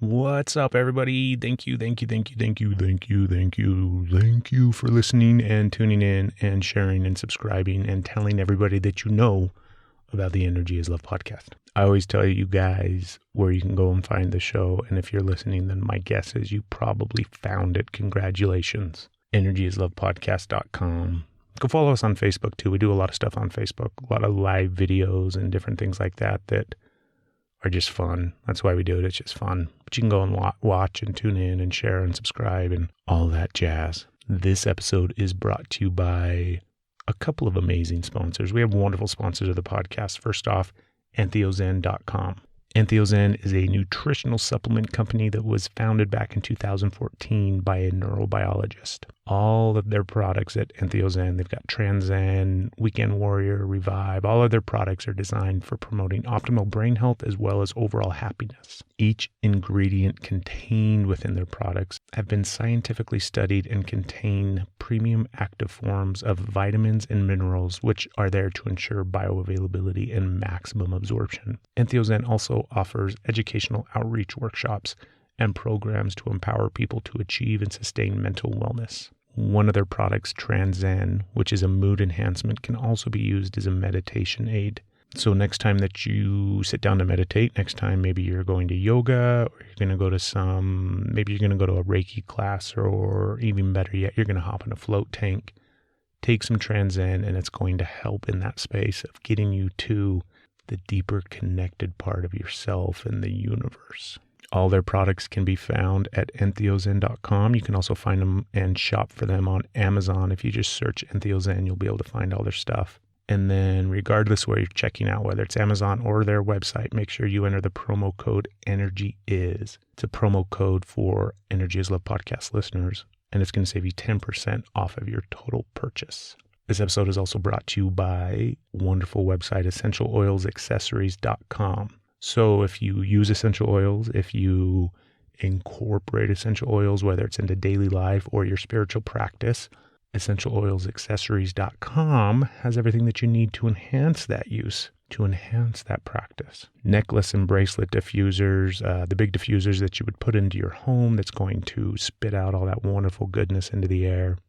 What's up, everybody? Thank you for listening and tuning in and sharing and subscribing and telling everybody that you know about the Energy is Love podcast. I always tell you guys where you can go and find the show, and if you're listening, then my guess is you probably found it. Congratulations. EnergyIsLovePodcast.com. Go follow us on Facebook too. We do a lot of stuff on Facebook, a lot of live videos and different things like that are just fun. That's why we do it. It's just fun. But you can go and watch and tune in and share and subscribe and all that jazz. This episode is brought to you by a couple of amazing sponsors. We have wonderful sponsors of the podcast. First off, EntheoZen.com. EntheoZen is a nutritional supplement company that was founded back in 2014 by a neurobiologist. All of their products at EntheoZen, they've got Transzen, Weekend Warrior, Revive, all of their products are designed for promoting optimal brain health as well as overall happiness. Each ingredient contained within their products have been scientifically studied and contain premium active forms of vitamins and minerals, which are there to ensure bioavailability and maximum absorption. EntheoZen also offers educational outreach workshops and programs to empower people to achieve and sustain mental wellness. One of their products, Transzen, which is a mood enhancement, can also be used as a meditation aid. So next time that you sit down to meditate, next time maybe you're going to yoga, or you're going to go to maybe you're going to go to a Reiki class, or even better yet, you're going to hop in a float tank, take some Transzen, and it's going to help in that space of getting you to the deeper connected part of yourself and the universe. All their products can be found at EntheoZen.com. You can also find them and shop for them on Amazon. If you just search EntheoZen, you'll be able to find all their stuff. And then regardless where you're checking out, whether it's Amazon or their website, make sure you enter the promo code ENERGYIS. It's a promo code for Energy is Love podcast listeners, and it's going to save you 10% off of your total purchase. This episode is also brought to you by wonderful website EssentialOilsAccessories.com. So if you use essential oils, if you incorporate essential oils, whether it's into daily life or your spiritual practice, EssentialOilsAccessories.com has everything that you need to enhance that use, to enhance that practice. Necklace and bracelet diffusers, the big diffusers that you would put into your home that's going to spit out all that wonderful goodness into the air.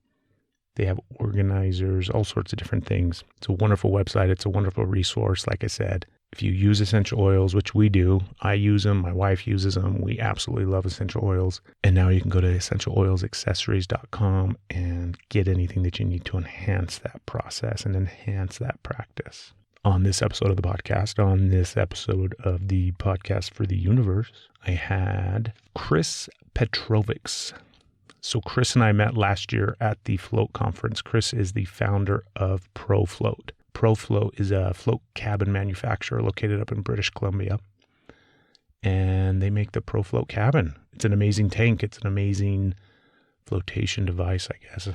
They have organizers, all sorts of different things. It's a wonderful website. It's a wonderful resource, like I said. If you use essential oils, which we do, I use them, my wife uses them. We absolutely love essential oils. And now you can go to EssentialOilsAccessories.com and get anything that you need to enhance that process and enhance that practice. On this episode of the podcast, for the universe, I had Chris Petrovics. So Chris and I met last year at the Float Conference. Chris is the founder of ProFloat. ProFloat is a float cabin manufacturer located up in British Columbia, and they make the ProFloat cabin. It's an amazing tank. It's an amazing flotation device, I guess.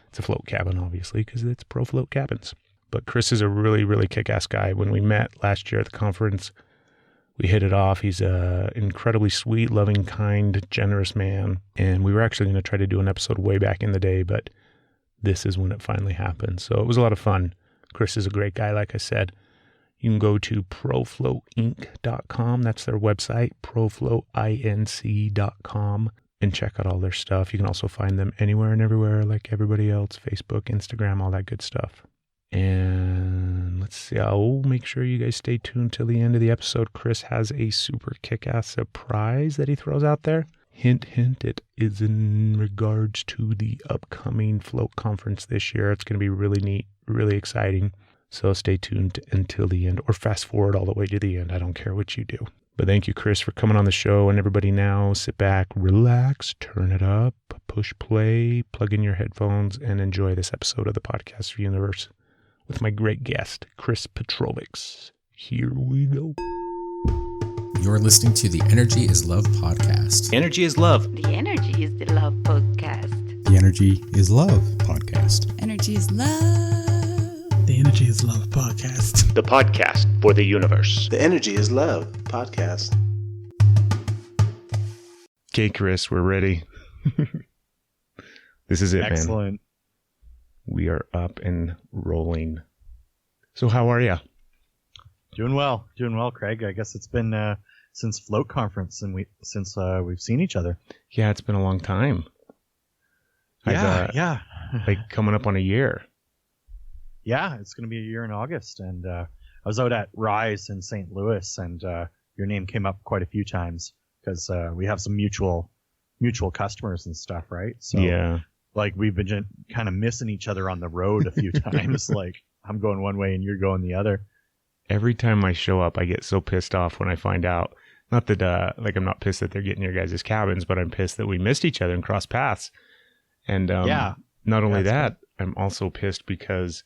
It's a float cabin, obviously, because it's ProFloat cabins. But Chris is a really, really kick-ass guy. When we met last year at the conference, we hit it off. He's an incredibly sweet, loving, kind, generous man, and we were actually going to try to do an episode way back in the day, but this is when it finally happened. So it was a lot of fun. Chris is a great guy, like I said. You can go to profloatinc.com. That's their website, profloatinc.com, and check out all their stuff. You can also find them anywhere and everywhere, like everybody else, Facebook, Instagram, all that good stuff. And let's see, I'll make sure you guys stay tuned till the end of the episode. Chris has a super kick-ass surprise that he throws out there. Hint, hint, it is in regards to the upcoming Float Conference this year. It's going to be really neat, really exciting. So stay tuned until the end, or fast forward all the way to the end. I don't care what you do. But thank you, Chris, for coming on the show. And everybody now, sit back, relax, turn it up, push play, plug in your headphones, and enjoy this episode of the Podcast Universe with my great guest, Chris Petrovics. Here we go. You're listening to the Energy is Love podcast. Energy is love. The Energy is the Love podcast. The Energy is Love podcast. Energy is love. The Energy is Love podcast. The podcast for the universe. The Energy is Love podcast. Okay, Chris, we're ready. This is it, man. Excellent. We are up and rolling. So how are you? Doing well, Craig. I guess it's been since Float Conference and we've seen each other. Yeah, it's been a long time. Yeah. Like coming up on a year. Yeah, it's going to be a year in August. And I was out at Rise in St. Louis, and your name came up quite a few times because we have some mutual customers and stuff, right? So, yeah. Like, we've been kind of missing each other on the road a few times. Like, I'm going one way and you're going the other. Every time I show up, I get so pissed off when I find out. Not that, I'm not pissed that they're getting your guys' cabins, but I'm pissed that we missed each other and crossed paths. And not only that, I'm also pissed because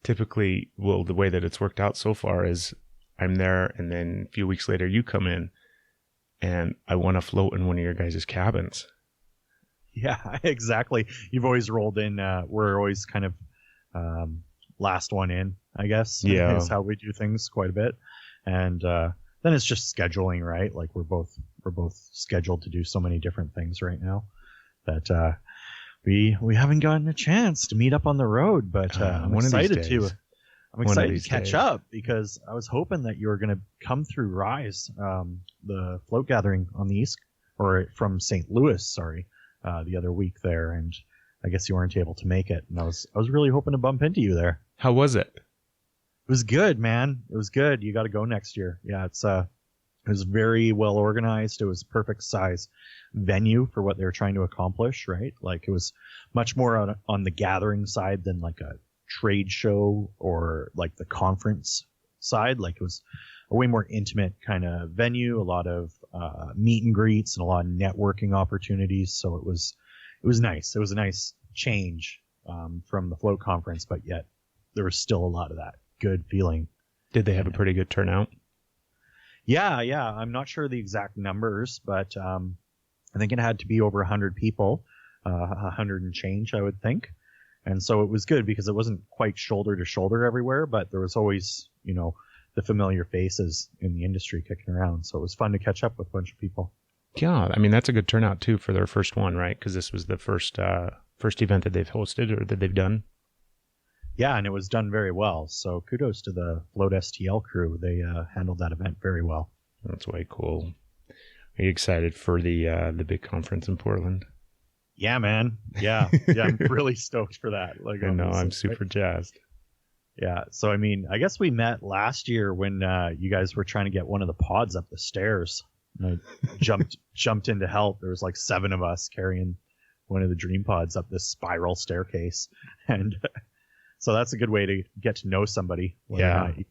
typically, well, the way that it's worked out so far is I'm there, and then a few weeks later you come in, and I want to float in one of your guys' cabins. Yeah, exactly. You've always rolled in. We're always kind of last one in, I guess. Yeah, is how we do things quite a bit. And then it's just scheduling, right? Like we're both scheduled to do so many different things right now that we haven't gotten a chance to meet up on the road. But I'm excited to. I'm excited to catch up because I was hoping that you were going to come through Rise, the float gathering on the east, or from St. Louis, sorry, the other week there, and I guess you weren't able to make it. And I was really hoping to bump into you there. How was it? It was good, man. It was good. You got to go next year. Yeah, it was very well organized. It was perfect size venue for what they were trying to accomplish, right? Like it was much more on the gathering side than like a trade show or like the conference side. Like it was a way more intimate kind of venue, a lot of meet and greets and a lot of networking opportunities. So it was nice. It was a nice change from the Float Conference, but yet there was still a lot of that good feeling. Did they have a pretty good turnout? Yeah. I'm not sure the exact numbers, but I think it had to be over 100 people, 100 and change, I would think. And so it was good because it wasn't quite shoulder to shoulder everywhere, but there was always, the familiar faces in the industry kicking around. So it was fun to catch up with a bunch of people. Yeah, I mean, that's a good turnout too for their first one, right? Because this was the first event that they've hosted or that they've done. Yeah, and it was done very well. So kudos to the Float STL crew. They handled that event very well. That's way cool. Are you excited for the big conference in Portland? Yeah, man. Yeah, I'm really stoked for that. Like, I know, I'm super jazzed. Yeah, so I mean, I guess we met last year when you guys were trying to get one of the pods up the stairs. And I jumped in to help. There was like 7 of us carrying one of the dream pods up this spiral staircase, and so that's a good way to get to know somebody. Yeah, you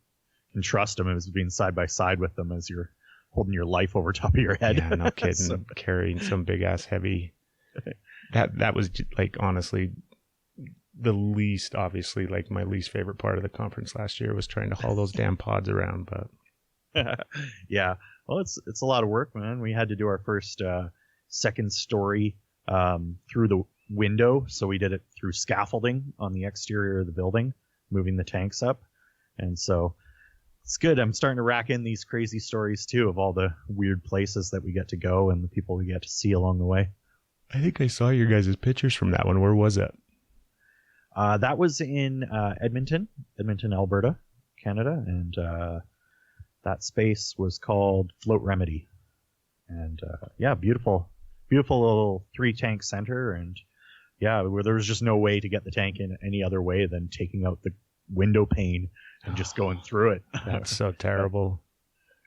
can trust them as being side by side with them as you're holding your life over top of your head. Yeah, no kidding. So, carrying some big ass heavy. That was like honestly the least, obviously, like my least favorite part of the conference last year was trying to haul those damn pods around. But yeah, well, it's a lot of work, man. We had to do our first second story through the window, so we did it through scaffolding on the exterior of the building, moving the tanks up, and so it's good. I'm starting to rack in these crazy stories too of all the weird places that we get to go and the people we get to see along the way. I think I saw your guys' pictures from that one. Where was it? That was in Edmonton, Alberta, Canada, and that space was called Float Remedy. And beautiful little 3-tank center, and where there was just no way to get the tank in any other way than taking out the window pane and just going through it. That's so terrible.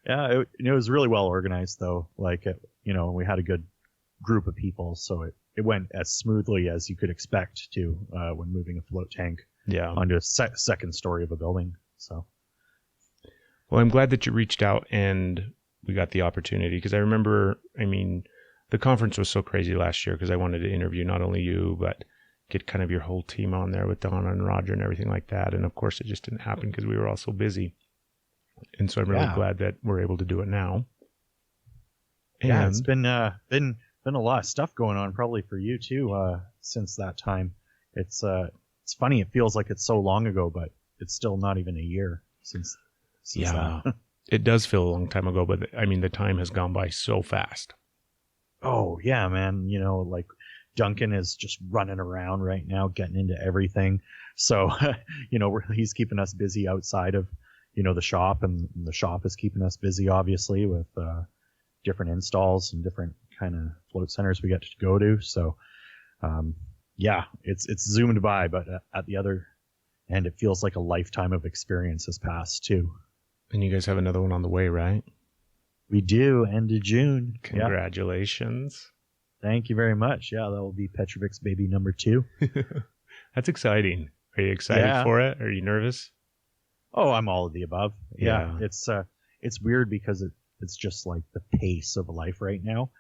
Yeah, it was really well organized though. Like we had a good group of people, so it went as smoothly as you could expect to when moving a float tank onto a second story of a building. So, well, I'm glad that you reached out and we got the opportunity, because I remember, I mean, the conference was so crazy last year because I wanted to interview not only you, but get kind of your whole team on there with Donna and Roger and everything like that. And of course, it just didn't happen because we were all so busy. And so I'm really glad that we're able to do it now. And it's been a lot of stuff going on probably for you too since that time. It's funny, it feels like it's so long ago, but it's still not even a year since that. It does feel a long time ago, but I mean the time has gone by so fast. Oh yeah, man. Like Duncan is just running around right now getting into everything, so he's keeping us busy outside of the shop, and the shop is keeping us busy obviously with different installs and different kind of float centers we get to go to. So, yeah, it's zoomed by, but at the other end, it feels like a lifetime of experience has passed too. And you guys have another one on the way, right? We do, end of June. Congratulations. Yeah. Thank you very much. Yeah, that will be Petrovics baby number 2. That's exciting. Are you excited for it? Are you nervous? Oh, I'm all of the above. Yeah. It's weird because it's just like the pace of life right now.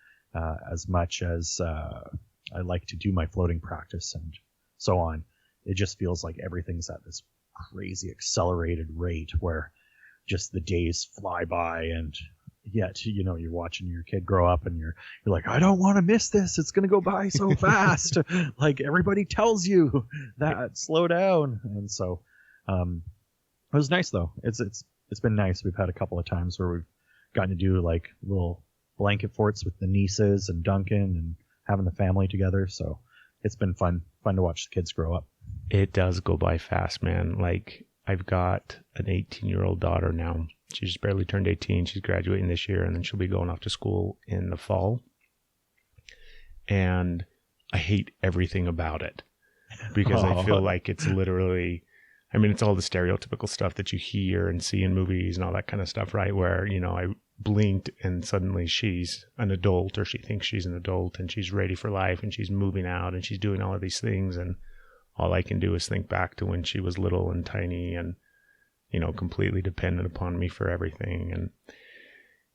As much as I like to do my floating practice and so on, it just feels like everything's at this crazy accelerated rate where just the days fly by, and yet, you know, you're watching your kid grow up and you're like, I don't want to miss this. It's going to go by so fast. Like everybody tells you that, slow down. And so, it was nice though. It's been nice. We've had a couple of times where we've gotten to do like little blanket forts with the nieces and Duncan and having the family together. So it's been fun to watch the kids grow up. It does go by fast, man. Like I've got an 18-year-old daughter now. She just barely turned 18. She's graduating this year, and then she'll be going off to school in the fall. And I hate everything about it because I feel like it's literally, I mean, it's all the stereotypical stuff that you hear and see in movies and all that kind of stuff, right? Where, you know, I blinked and suddenly she's an adult, or she thinks she's an adult and she's ready for life and she's moving out and she's doing all of these things. And all I can do is think back to when she was little and tiny and, you know, completely dependent upon me for everything. And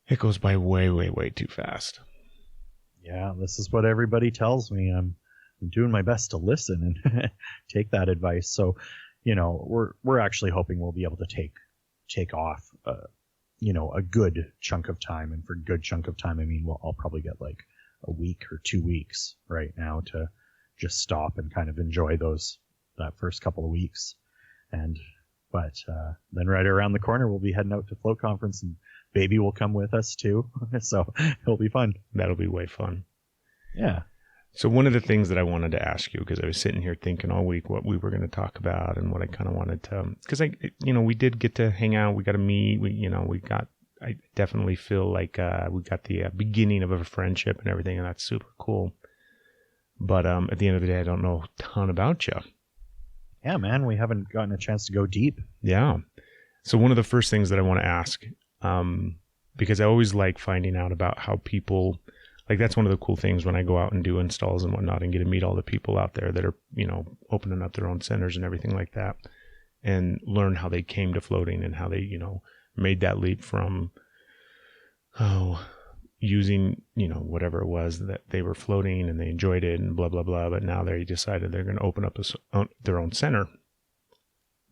it goes by way, way, way too fast. Yeah, this is what everybody tells me. I'm doing my best to listen and take that advice. So, you know, we're actually hoping we'll be able to take off, you know, a good chunk of time. And for good chunk of time, I mean, I'll probably get like a week or 2 weeks right now to just stop and kind of enjoy that first couple of weeks. But then right around the corner, we'll be heading out to Float Conference, and baby will come with us too. So it'll be fun. That'll be way fun. Yeah. So one of the things that I wanted to ask you, because I was sitting here thinking all week what we were going to talk about and what I kind of wanted to, because we did get to hang out. We got to meet. I definitely feel like we got the beginning of a friendship and everything, and that's super cool. But at the end of the day, I don't know a ton about you. Yeah, man, we haven't gotten a chance to go deep. Yeah. So one of the first things that I want to ask, because I always like finding out about how people, like that's one of the cool things when I go out and do installs and whatnot and get to meet all the people out there that are, you know, opening up their own centers and everything like that, and learn how they came to floating and how they, you know, made that leap from, using, you know, whatever it was that they were floating and they enjoyed it and blah, blah, blah. But now they decided they're going to open up their own center.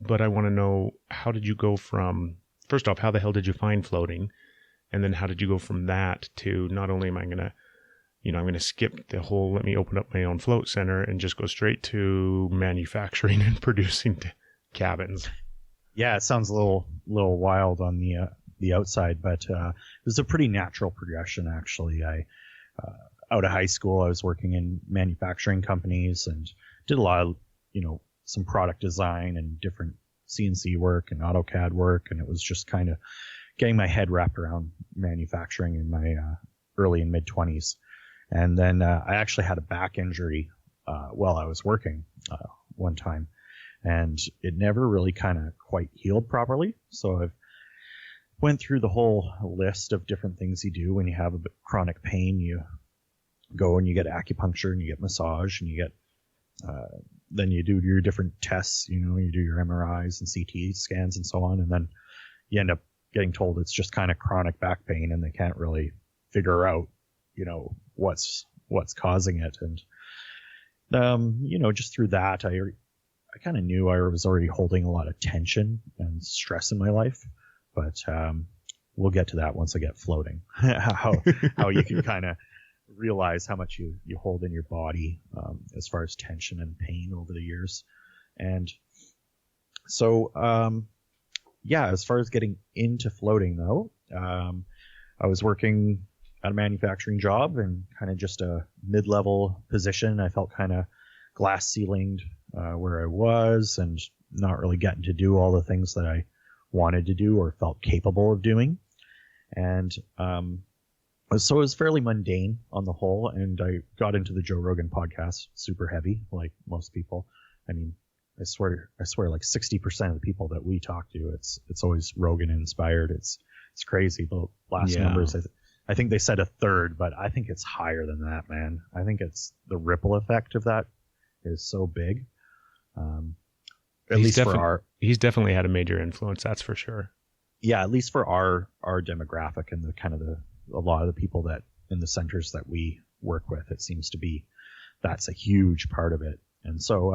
But I want to know, how did you go from, first off, how the hell did you find floating? And then how did you go from that to not only am I going to, you know, I'm going to skip the whole, let me open up my own float center and just go straight to manufacturing and producing cabins. Yeah, it sounds a little wild on the outside, but it was a pretty natural progression, actually. I out of high school, I was working in manufacturing companies and did a lot of, you know, some product design and different CNC work and AutoCAD work, and it was just kind of getting my head wrapped around manufacturing in my early and mid 20s. And then I actually had a back injury while I was working one time, and it never really kind of quite healed properly. So I've went through the whole list of different things you do when you have a bit chronic pain. You go and you get acupuncture and you get massage and you get then you do your different tests. You know, you do your MRIs and CT scans and so on, and then you end up getting told it's just kind of chronic back pain, and they can't really figure out, you know, what's causing it. And you know, just through that, I kind of knew I was already holding a lot of tension and stress in my life. But we'll get to that once I get floating. how you can kind of realize how much you hold in your body as far as tension and pain over the years. And so, yeah, as far as getting into floating, though, I was working at a manufacturing job and kind of just a mid-level position. I felt kind of glass ceilinged where I was and not really getting to do all the things that I wanted to do or felt capable of doing. And So it was fairly mundane on the whole, and I got into the Joe Rogan podcast super heavy, like most people. I mean, I swear, like 60% of the people that we talk to, it's always Rogan inspired. It's crazy. The last numbers, I think they said a third, but I think it's higher than that, man. I think it's the ripple effect of that is so big. At least for he's definitely had a major influence. That's for sure. Yeah, at least for our demographic and the kind of a lot of the people that in the centers that we work with, it seems to be that's a huge part of it. And so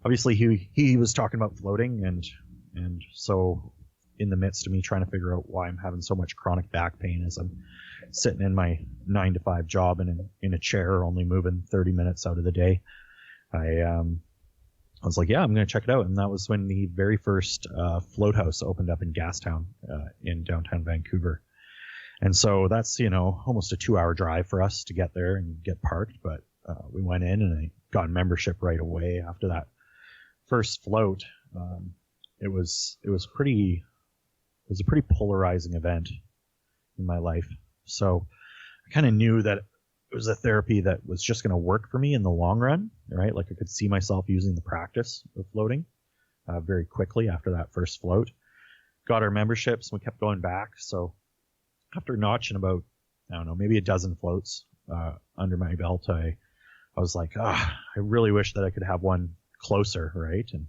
obviously he was talking about floating, and so in the midst of me trying to figure out why I'm having so much chronic back pain as I'm sitting in my 9-to-5 job and in a chair, only moving 30 minutes out of the day, I was like, yeah, I'm going to check it out. And that was when the very first float house opened up in Gastown in downtown Vancouver. And so that's, almost a 2-hour drive for us to get there and get parked. But we went in and I got membership right away after that first float. It was a pretty polarizing event in my life. So I kind of knew that it was a therapy that was just going to work for me in the long run, right? Like I could see myself using the practice of floating very quickly after that first float. Got our memberships and we kept going back. So after notching about, I don't know, maybe a dozen floats under my belt, I was like, I really wish that I could have one closer, right? And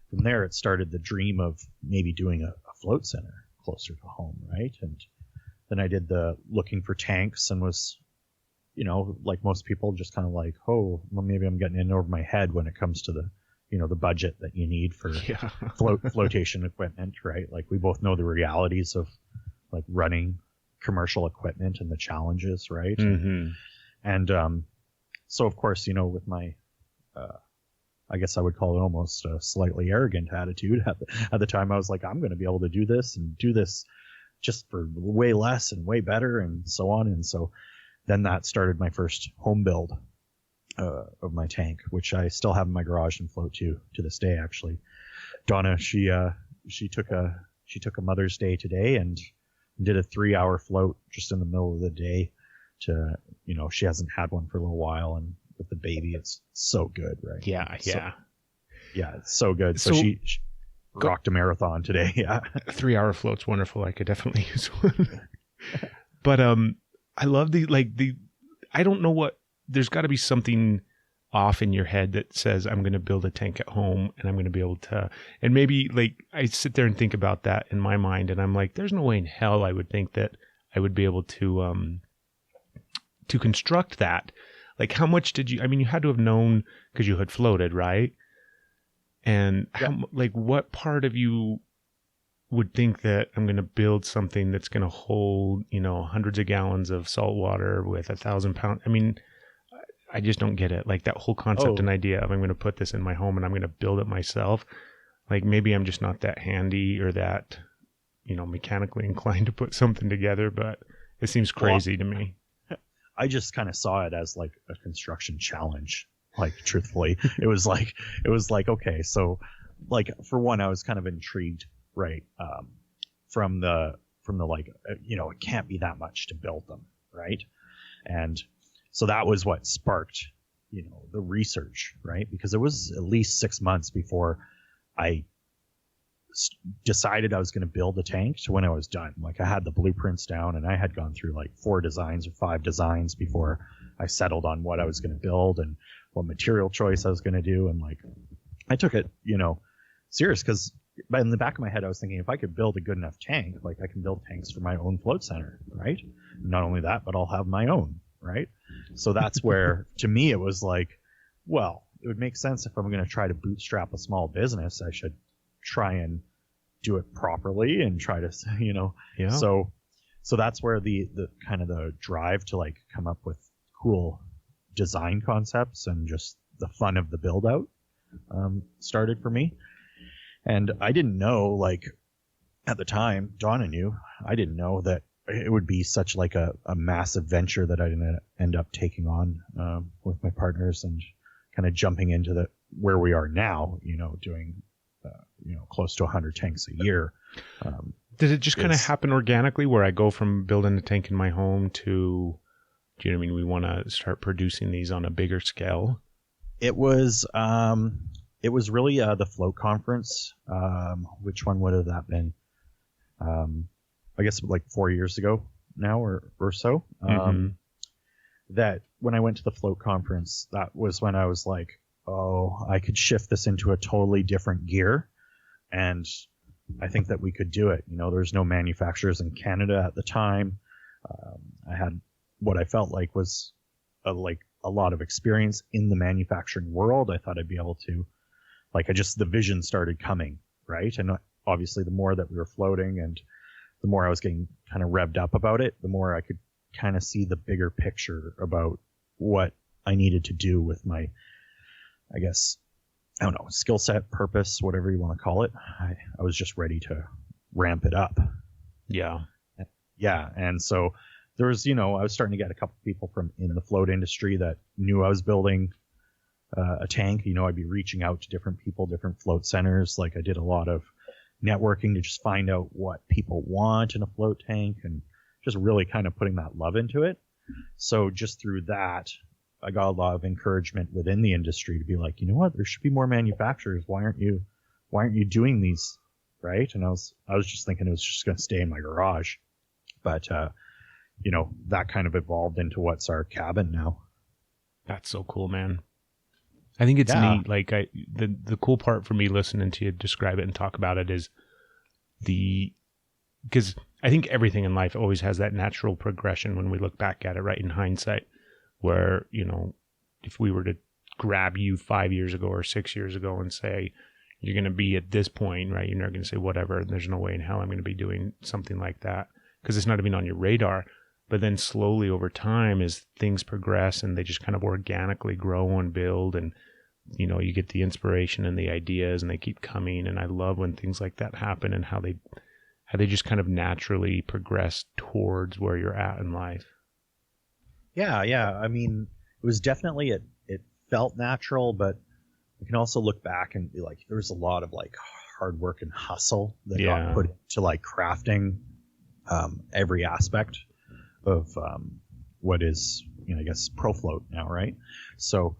from there, it started the dream of maybe doing a float center closer to home, right? And then I did the looking for tanks and was, like most people, just kind of like, oh, well, maybe I'm getting in over my head when it comes to the, the budget that you need for flotation equipment, right? Like we both know the realities of like running commercial equipment and the challenges, right? Mm-hmm. And so of course, with my I guess I would call it almost a slightly arrogant attitude at the time. I was like, I'm going to be able to do this just for way less and way better and so on. And so then that started my first home build of my tank, which I still have in my garage and float to this day. Actually, Donna, she took a Mother's Day today and did a 3-hour float just in the middle of the day to, she hasn't had one for a little while, and with the baby, it's so good, right? Yeah. It's so good. So she rocked a marathon today. Yeah. 3-hour float's wonderful. I could definitely use one. But I love I don't know what, there's got to be something off in your head that says I'm going to build a tank at home and I'm going to be able to, and maybe I sit there and think about that in my mind and I'm like, there's no way in hell I would think that I would be able to construct that. Like how much did you had to have known because you had floated, right? And what part of you would think that I'm going to build something that's going to hold, hundreds of gallons of salt water with 1,000 pounds. I just don't get it. Like that whole concept and idea of I'm going to put this in my home and I'm going to build it myself. Like maybe I'm just not that handy or that, mechanically inclined to put something together, but it seems crazy to me. I just kind of saw it as like a construction challenge. Like truthfully, it was like, okay, so like for one, I was kind of intrigued, right? From the it can't be that much to build them, right? And so that was what sparked, the research, right? Because it was at least 6 months before I decided I was going to build a tank to when I was done. Like I had the blueprints down and I had gone through like 4 designs or 5 designs before I settled on what I was going to build and what material choice I was going to do. And like, I took it, serious because in the back of my head, I was thinking if I could build a good enough tank, like I can build tanks for my own float center, right? Not only that, but I'll have my own, right? So that's where, to me, it was like, well, it would make sense if I'm going to try to bootstrap a small business, I should try and do it properly and try to, Yeah. So that's where the kind of the drive to like come up with cool design concepts and just the fun of the build out started for me. And I didn't know, like at the time, Donna knew, I didn't know that it would be such like a massive venture that I didn't end up taking on with my partners and kind of jumping into where we are now, doing close to 100 tanks a year. Did it just kind of happen organically where I go from building a tank in my home to, do you know what I mean? We want to start producing these on a bigger scale. It was really the float conference. Which one would have that been? I guess like 4 years ago now or so. That when I went to the float conference, that was when I was like, oh, I could shift this into a totally different gear. And I think that we could do it. You know, there's no manufacturers in Canada at the time. I had what I felt like was a lot of experience in the manufacturing world. I thought I'd be able to, the vision started coming, right? And obviously the more that we were floating and the more I was getting kind of revved up about it, the more I could kind of see the bigger picture about what I needed to do with my, I guess, I don't know, skill set, purpose, whatever you want to call it. I was just ready to ramp it up. Yeah. Yeah. And so there was, I was starting to get a couple people from in the float industry that knew I was building a tank. I'd be reaching out to different people, different float centers. Like I did a lot of networking to just find out what people want in a float tank and just really kind of putting that love into it. So just through that, I got a lot of encouragement within the industry to be like, you know what, there should be more manufacturers. Why aren't you doing these? Right. And I was just thinking it was just going to stay in my garage, but, that kind of evolved into what's our cabin now. That's so cool, man. I think it's neat. Like the cool part for me listening to you describe it and talk about it is because I think everything in life always has that natural progression when we look back at it, right, in hindsight, where, if we were to grab you 5 years ago or 6 years ago and say, you're going to be at this point, right, you're not going to say whatever, there's no way in hell I'm going to be doing something like that because it's not even on your radar. But then slowly over time, as things progress and they just kind of organically grow and build and, you get the inspiration and the ideas and they keep coming. And I love when things like that happen and how they just kind of naturally progress towards where you're at in life. Yeah. I mean, it was definitely, it felt natural, but you can also look back and be like, there was a lot of like hard work and hustle that got put into like crafting every aspect of what is, I guess, pro float now, right? So,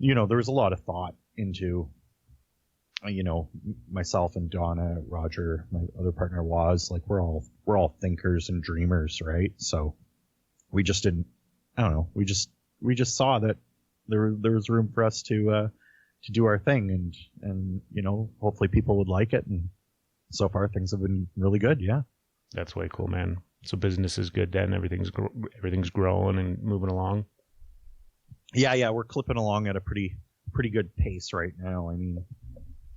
there was a lot of thought into, myself and Donna, Roger, my other partner was like, we're all thinkers and dreamers, right? So we just didn't, I don't know, we just saw that there was room for us to do our thing and hopefully people would like it. And so far things have been really good. Yeah. That's way cool, man. So business is good then. Everything's growing and moving along. Yeah. We're clipping along at a pretty good pace right now. I mean,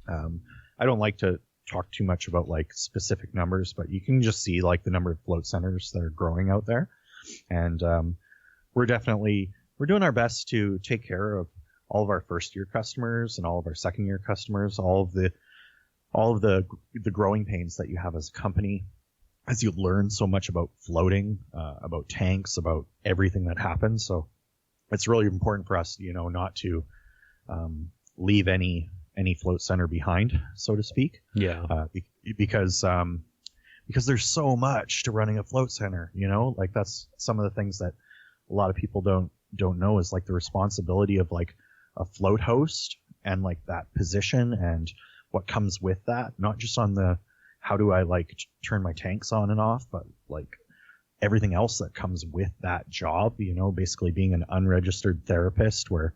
I don't like to talk too much about like specific numbers, but you can just see like the number of float centers that are growing out there. And, we're doing our best to take care of all of our first year customers and all of our second year customers, all of the growing pains that you have as a company, as you learn so much about floating, about tanks, about everything that happens. So it's really important for us, not to leave any float center behind, so to speak. Yeah. Because there's so much to running a float center, like that's some of the things that a lot of people don't know is like the responsibility of like a float host and like that position and what comes with that, not just on the how do I like turn my tanks on and off, but like everything else that comes with that job, basically being an unregistered therapist where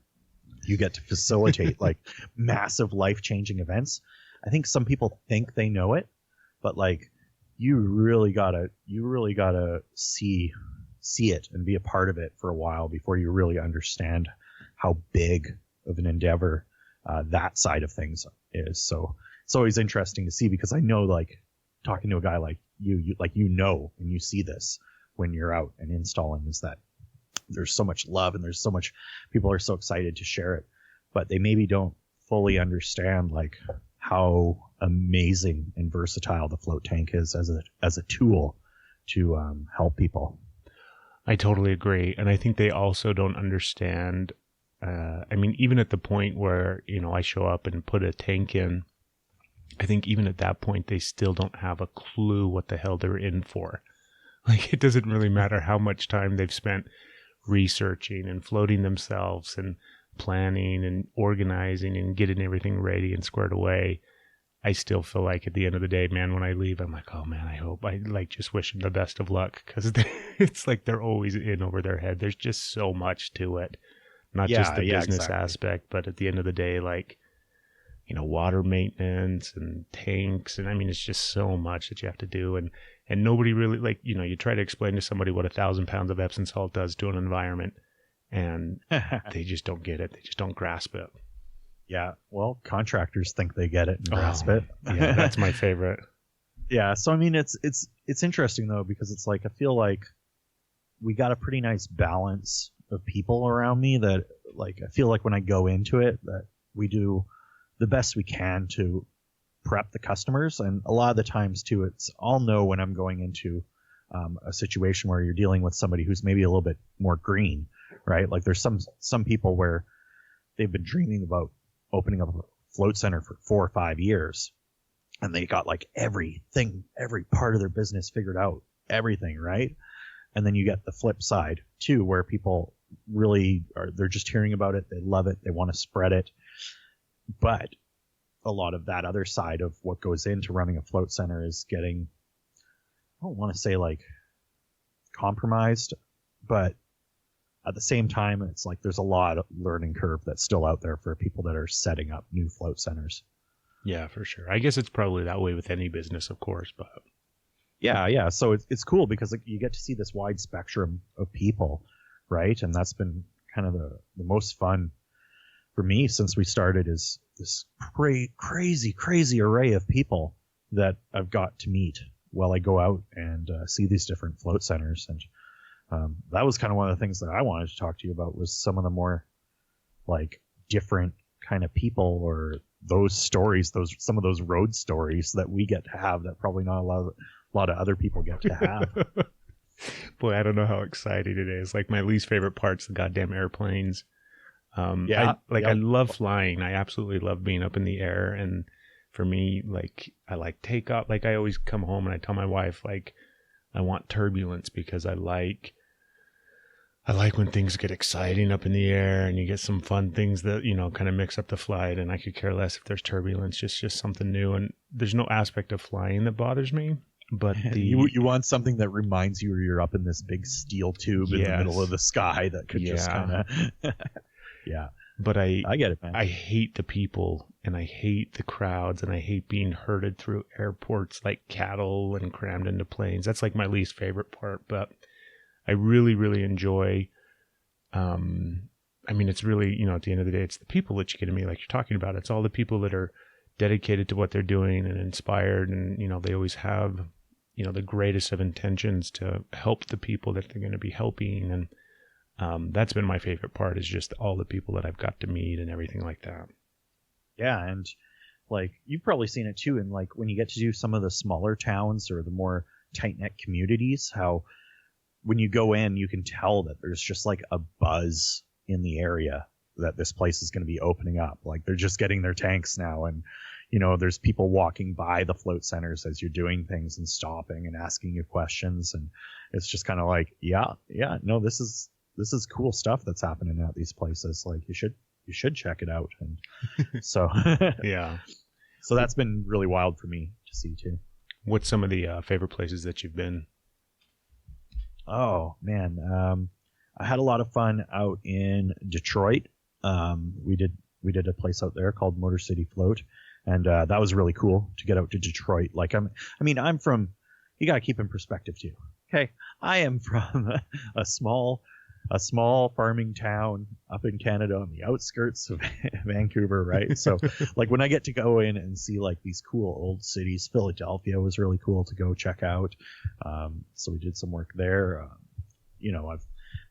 you get to facilitate like massive life-changing events. I think some people think they know it, but like you really gotta see it and be a part of it for a while before you really understand how big of an endeavor that side of things is. So it's always interesting to see because I know like talking to a guy like you and you see this when you're out and installing is that there's so much love and there's so much people are so excited to share it, but they maybe don't fully understand like how amazing and versatile the float tank is as a tool to help people. I totally agree. And I think they also don't understand. I mean, even at the point where, I show up and put a tank in I think even at that point, they still don't have a clue what the hell they're in for. Like, it doesn't really matter how much time they've spent researching and floating themselves and planning and organizing and getting everything ready and squared away. I still feel like at the end of the day, man, when I leave, I'm like, oh man, I like just wish them the best of luck, because it's like they're always in over their head. There's just so much to it, not just the business aspect, but at the end of the day, like, you know, water maintenance and tanks. And I mean, it's just so much that you have to do. And nobody really, like, you know, you try to explain to somebody what 1,000 pounds of Epsom salt does to an environment, and they just don't get it. They just don't grasp it. Yeah, well, contractors think they get it and grasp it. Yeah, that's my favorite. Yeah, so I mean, it's interesting though, because it's like I feel like we got a pretty nice balance of people around me that, like, I feel like when I go into it, that we do the best we can to prep the customers, and a lot of the times too, I'll know when I'm going into a situation where you're dealing with somebody who's maybe a little bit more green, right? Like there's some people where they've been dreaming about opening up a float center for 4 or 5 years, and they got like everything, every part of their business figured out, everything, right? And then you get the flip side too, where people really they're just hearing about it, they love it, they want to spread it, but a lot of that other side of what goes into running a float center is getting, I don't want to say like compromised, but at the same time, it's like there's a lot of learning curve that's still out there for people that are setting up new float centers. Yeah, for sure. I guess it's probably that way with any business, of course, but yeah. So it's cool because like, you get to see this wide spectrum of people, right? And that's been kind of the most fun for me since we started, is this crazy array of people that I've got to meet while I go out and see these different float centers. And that was kind of one of the things that I wanted to talk to you about, was some of the more like different kind of people, or those stories, some of those road stories that we get to have that probably not a lot of other people get to have. Boy, I don't know how exciting it is. Like, my least favorite part's the goddamn airplanes. I love flying. I absolutely love being up in the air. And for me, like, I like takeoff. Like, I always come home and I tell my wife, like, I want turbulence, because I like when things get exciting up in the air and you get some fun things that, you know, kind of mix up the flight. And I could care less if there's turbulence, just something new. And there's no aspect of flying that bothers me. But you want something that reminds you you're up in this big steel tube in the middle of the sky that could just kind of yeah. But I get it, man. I hate the people, and I hate the crowds, and I hate being herded through airports like cattle and crammed into planes. That's like my least favorite part. But I really, really enjoy. I mean, it's really, you know, at the end of the day, it's the people that you get to meet, like you're talking about. It's all the people that are dedicated to what they're doing and inspired, and, you know, they always have, you know, the greatest of intentions to help the people that they're going to be helping. And that's been my favorite part, is just all the people that I've got to meet and everything like that. Yeah, and like you've probably seen it too, and like when you get to do some of the smaller towns or the more tight-knit communities, how when you go in, you can tell that there's just like a buzz in the area that this place is going to be opening up. Like they're just getting their tanks now, and you know, there's people walking by the float centers as you're doing things and stopping and asking you questions, and it's just kind of like, no, this is cool stuff that's happening at these places. Like you should check it out. And so yeah, so that's been really wild for me to see too. What's some of the favorite places that you've been? Oh man, I had a lot of fun out in Detroit. We did a place out there called Motor City Float, and that was really cool to get out to Detroit. Like I'm from, you gotta keep in perspective too. Okay, I am from a small farming town up in Canada on the outskirts of Vancouver, right? So like when I get to go in and see like these cool old cities, Philadelphia was really cool to go check out. So we did some work there. You know,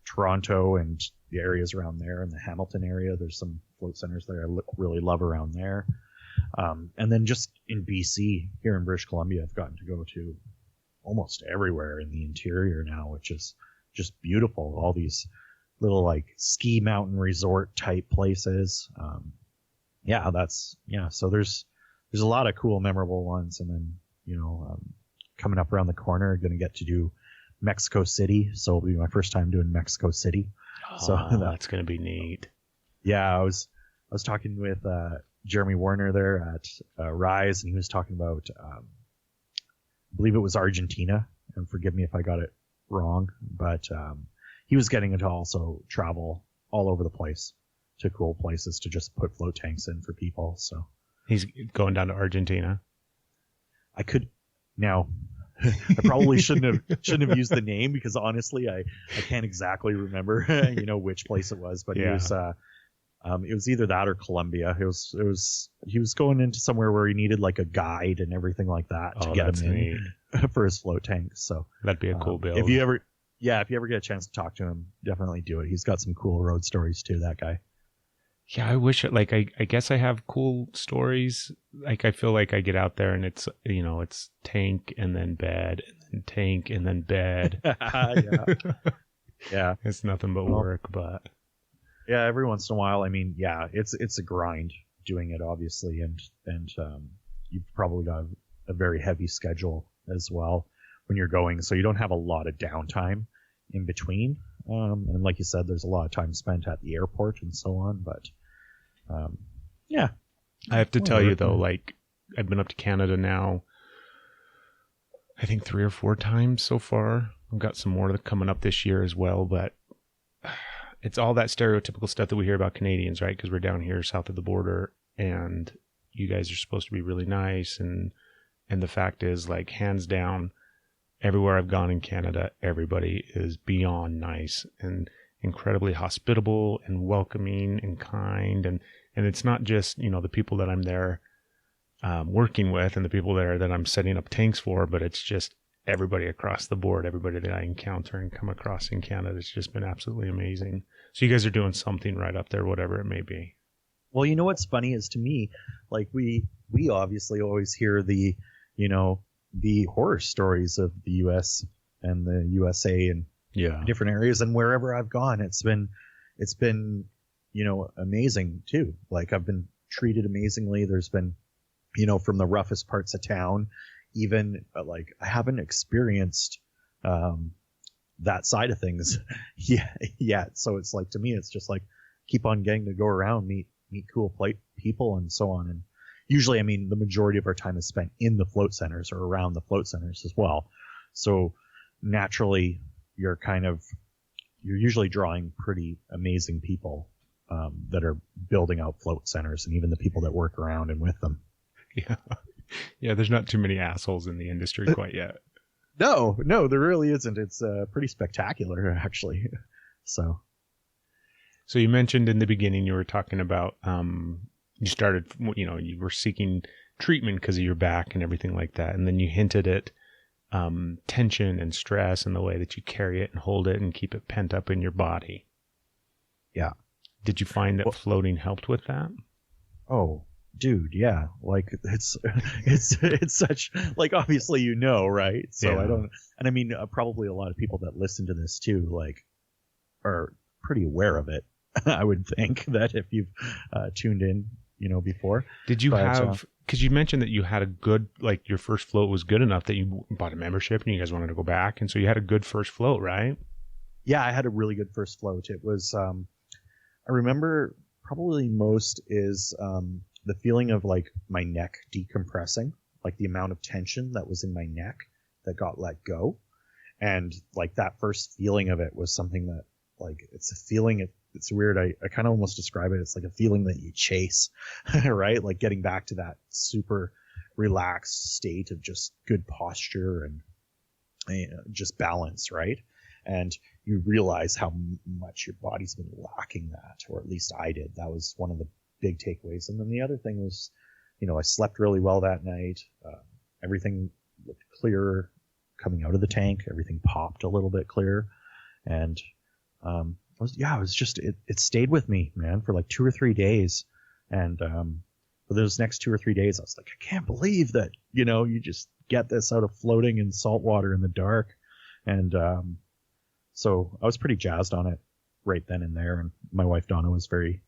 Toronto and the areas around there, and the Hamilton area, there's some float centers that I really love around there. And then just in BC, here in British Columbia, I've gotten to go to almost everywhere in the interior now, which is just beautiful. All these little like ski mountain resort type places. So there's there's a lot of cool, memorable ones. And then, coming up around the corner, going to get to do Mexico City. So it'll be my first time doing Mexico City. So that's going to be neat. Yeah, I was talking with Jeremy Warner there at Rise, and he was talking about, I believe it was Argentina, and forgive me if I got it wrong, but he was getting to also travel all over the place to cool places to just put float tanks in for people. So he's going down to Argentina. I could now. I probably shouldn't have used the name, because honestly, I can't exactly remember which place it was, but Yeah. it was either that or Colombia. He was going into somewhere where he needed like a guide and everything like that to get him in for his float tank. So that'd be a cool build. If you ever get a chance to talk to him, definitely do it. He's got some cool road stories too, that guy. Yeah, I wish I guess I have cool stories. Like, I feel like I get out there and it's tank and then bed and then tank and then bed. Yeah. It's nothing but work, but yeah, every once in a while, I mean, yeah, it's a grind doing it, obviously, and you've probably got a very heavy schedule as well when you're going, so you don't have a lot of downtime in between. And like you said, there's a lot of time spent at the airport and so on, but yeah. I have to tell you though, like, I've been up to Canada now, I think 3 or 4 times so far. I've got some more coming up this year as well, but it's all that stereotypical stuff that we hear about Canadians, right? Because we're down here south of the border, and you guys are supposed to be really nice, and the fact is, like, hands down, everywhere I've gone in Canada, everybody is beyond nice and incredibly hospitable and welcoming and kind. And it's not just, the people that I'm there working with and the people there that I'm setting up tanks for, but it's just everybody across the board, everybody that I encounter and come across in Canada. It's just been absolutely amazing. So you guys are doing something right up there, whatever it may be. Well, what's funny is, to me, like, we obviously always hear the horror stories of the U.S. and the USA and different areas, and wherever I've gone, it's been amazing too. Like, I've been treated amazingly. There's been, from the roughest parts of town, even like, I haven't experienced that side of things yet. So it's like, to me, it's just like, keep on getting to go around, meet cool people and so on. And usually, I mean, the majority of our time is spent in the float centers or around the float centers as well. So naturally, you're usually drawing pretty amazing people that are building out float centers, and even the people that work around and with them. Yeah. There's not too many assholes in the industry quite yet. No, there really isn't. It's pretty spectacular, actually. So you mentioned in the beginning, you were talking about, you started, you were seeking treatment because of your back and everything like that. And then you hinted at tension and stress and the way that you carry it and hold it and keep it pent up in your body. Yeah. Did you find that floating helped with that? Oh, dude, yeah. Like, it's such, like, obviously, right? So yeah. I mean, probably a lot of people that listen to this too, like, are pretty aware of it. I would think that if you've tuned in, before. Did you have, because you mentioned that you had a good, like, your first float was good enough that you bought a membership and you guys wanted to go back. And so you had a good first float, right? Yeah, I had a really good first float. It was, I remember probably most is the feeling of, like, my neck decompressing, like the amount of tension that was in my neck that got let go. And, like, that first feeling of it was something that, like, it's a feeling, it's weird. I kind of almost describe it. It's like a feeling that you chase, right? Like, getting back to that super relaxed state of just good posture and just balance, right? And you realize how much your body's been lacking that, or at least I did. That was one of the big takeaways. And then the other thing was, I slept really well that night. Everything looked clearer coming out of the tank. Everything popped a little bit clearer. And, it stayed with me, man, for like 2 or 3 days. And, for those next 2 or 3 days, I was like, I can't believe that, you just get this out of floating in salt water in the dark. And, so I was pretty jazzed on it right then and there. And my wife, Donna, was very,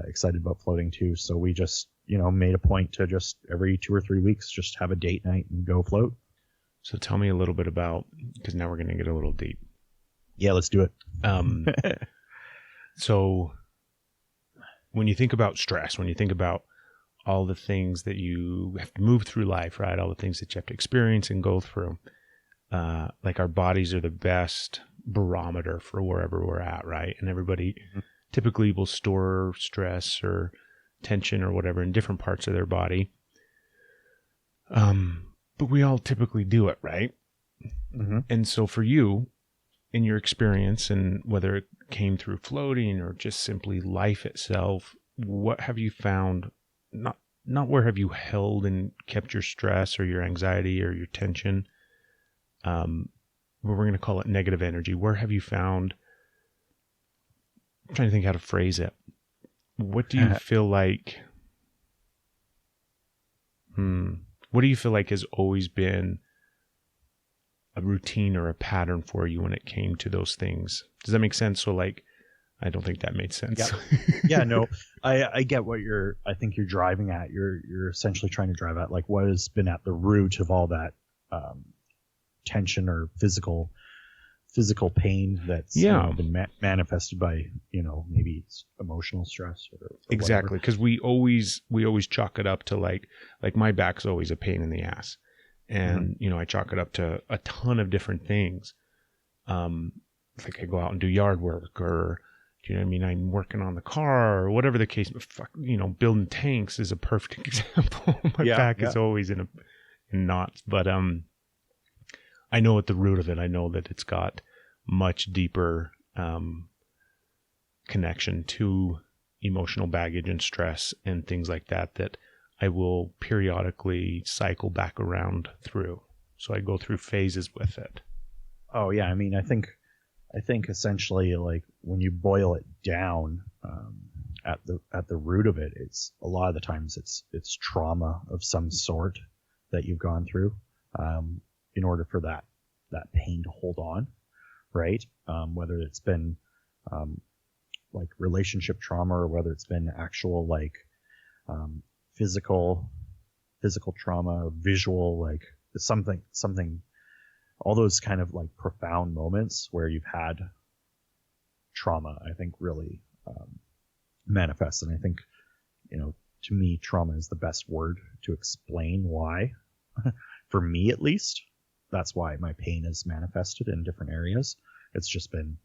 excited about floating too. So we just, made a point to just every 2 or 3 weeks, just have a date night and go float. So tell me a little bit about, because now we're going to get a little deep. Yeah, let's do it. So when you think about stress, when you think about all the things that you have to move through life, right? All the things that you have to experience and go through, like our bodies are the best barometer for wherever we're at, right? And everybody typically will store stress or tension or whatever in different parts of their body. But we all typically do it, right? Mm-hmm. And so for you, in your experience, and whether it came through floating or just simply life itself, what have you found? Not where have you held and kept your stress or your anxiety or your tension, but we're going to call it negative energy. Where have you found, I'm trying to think how to phrase it. What do you feel like, what do you feel like has always been a routine or a pattern for you when it came to those things? Does that make sense? So like, I don't think that made sense. Yeah, no, I get what I think you're driving at. You're essentially trying to drive at like what has been at the root of all that tension or physical pain that's been manifested by, maybe it's emotional stress or exactly. Because we always chalk it up to like my back's always a pain in the ass. And, I chalk it up to a ton of different things. Like I go out and do yard work, or, do you know what I mean? I'm working on the car or whatever the case, but building tanks is a perfect example. My back is always in knots, but, I know at the root of it, I know that it's got much deeper, connection to emotional baggage and stress and things like that I will periodically cycle back around through. So I go through phases with it. Oh yeah. I mean, I think essentially like when you boil it down, at the root of it, it's a lot of the times it's trauma of some sort that you've gone through, in order for that pain to hold on. Right. Whether it's been, like relationship trauma, or whether it's been actual like, physical trauma, visual, like something, all those kind of like profound moments where you've had trauma, I think really manifests. And I think, to me, trauma is the best word to explain why, for me at least, that's why my pain is manifested in different areas. It's just been,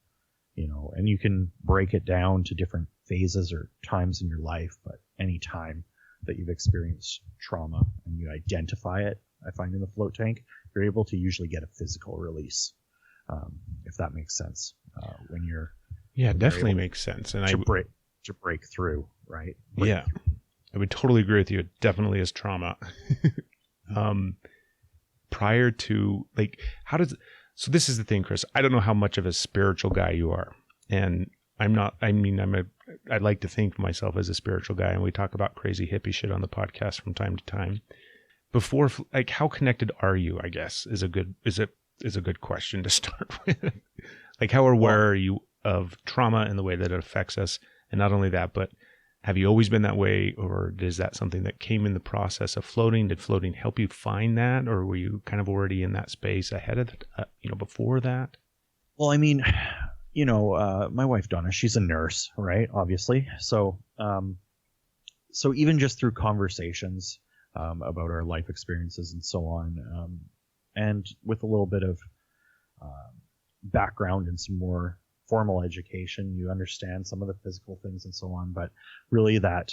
and you can break it down to different phases or times in your life, but any time that you've experienced trauma and you identify it, I find in the float tank, you're able to usually get a physical release, if that makes sense. When you're definitely makes sense, and to break through, right? I would totally agree with you. It definitely is trauma. Prior to like, so this is the thing, Chris. I don't know how much of a spiritual guy you are, and I'm not. I mean, I like to think of myself as a spiritual guy, and we talk about crazy hippie shit on the podcast from time to time. Before, like, how connected are you? I guess is a good question to start with. Like, how aware are you of trauma and the way that it affects us? And not only that, but have you always been that way, or is that something that came in the process of floating? Did floating help you find that, or were you kind of already in that space ahead of it, before that? Well, I mean, my wife Donna, she's a nurse, right? Obviously, so even just through conversations about our life experiences and so on, and with a little bit of background and some more formal education, you understand some of the physical things and so on, but really that,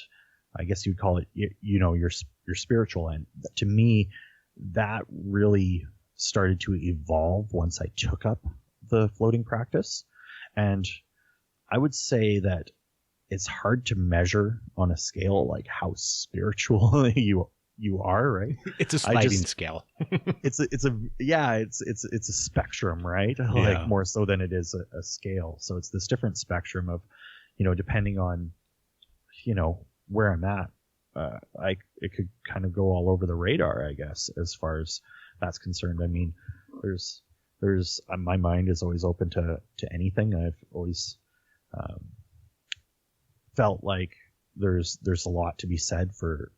I guess you'd call it, your spiritual end. To me, that really started to evolve once I took up the floating practice. And I would say that it's hard to measure on a scale like how spiritual you are, right? It's a sliding scale. it's a spectrum, right? Yeah. Like more so than it is a scale. So it's this different spectrum of, depending on, where I'm at, it could kind of go all over the radar, I guess, as far as that's concerned. I mean, there's my mind is always open to anything. I've always felt like there's a lot to be said for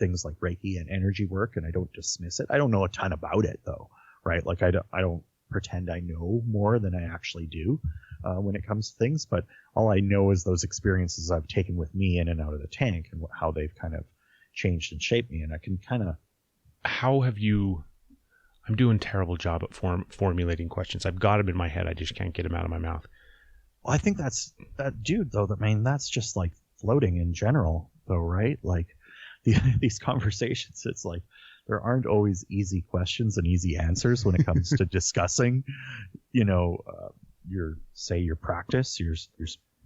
things like Reiki and energy work, and I don't dismiss it. I don't know a ton about it though, right? Like I don't pretend I know more than I actually do when it comes to things, but all I know is those experiences I've taken with me in and out of the tank and how they've kind of changed and shaped me. And I can kind of... How have you... I'm doing a terrible job at formulating questions. I've got them in my head. I just can't get them out of my mouth. Well, I think that's just like floating in general though, right? Like these conversations, it's like there aren't always easy questions and easy answers when it comes to discussing, your practice, your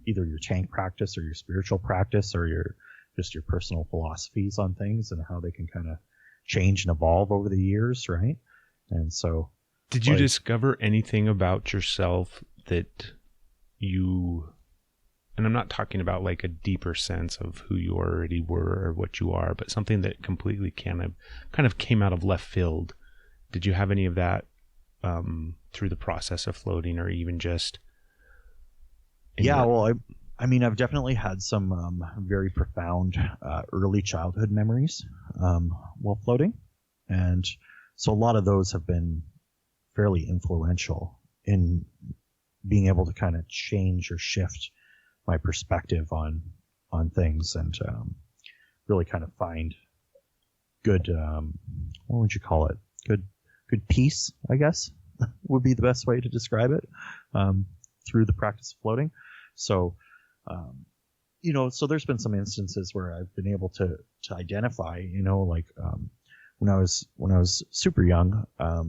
either your tank practice or your spiritual practice or your personal philosophies on things and how they can kind of change and evolve over the years, right? And so, did you discover anything about yourself that you, and I'm not talking about like a deeper sense of who you already were or what you are, but something that completely kind of came out of left field? Did you have any of that through the process of floating, or even just? Well, I mean, I've definitely had some very profound early childhood memories while floating, and so a lot of those have been fairly influential in being able to kind of change or shift my perspective on things, and really kind of find good, what would you call it? Good peace, I guess, would be the best way to describe it, through the practice of floating. So, so there's been some instances where I've been able to identify, like, when I was super young, I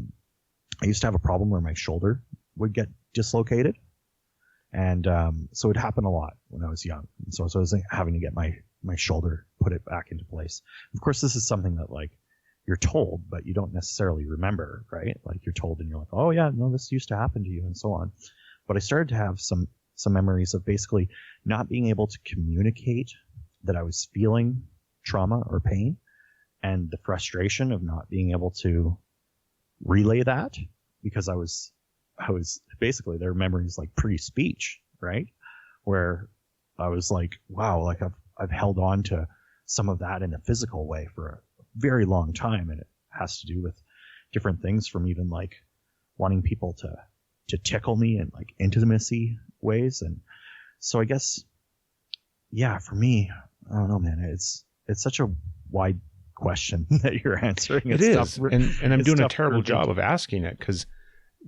used to have a problem where my shoulder would get dislocated. And so it happened a lot when I was young. And so I was having to get my shoulder, put it back into place. Of course, this is something that like you're told, but you don't necessarily remember, right? Like you're told and you're like, oh yeah, no, this used to happen to you and so on. But I started to have some memories of basically not being able to communicate that I was feeling trauma or pain, and the frustration of not being able to relay that because I was basically, their memories like pre-speech, right? Where I was like, wow, like I've held on to some of that in a physical way for a very long time. And it has to do with different things, from even like wanting people to tickle me in like intimacy ways. And so I guess, yeah, for me, I don't know, man, it's such a wide question that you're answering. It is. And I'm doing a terrible job of asking it, because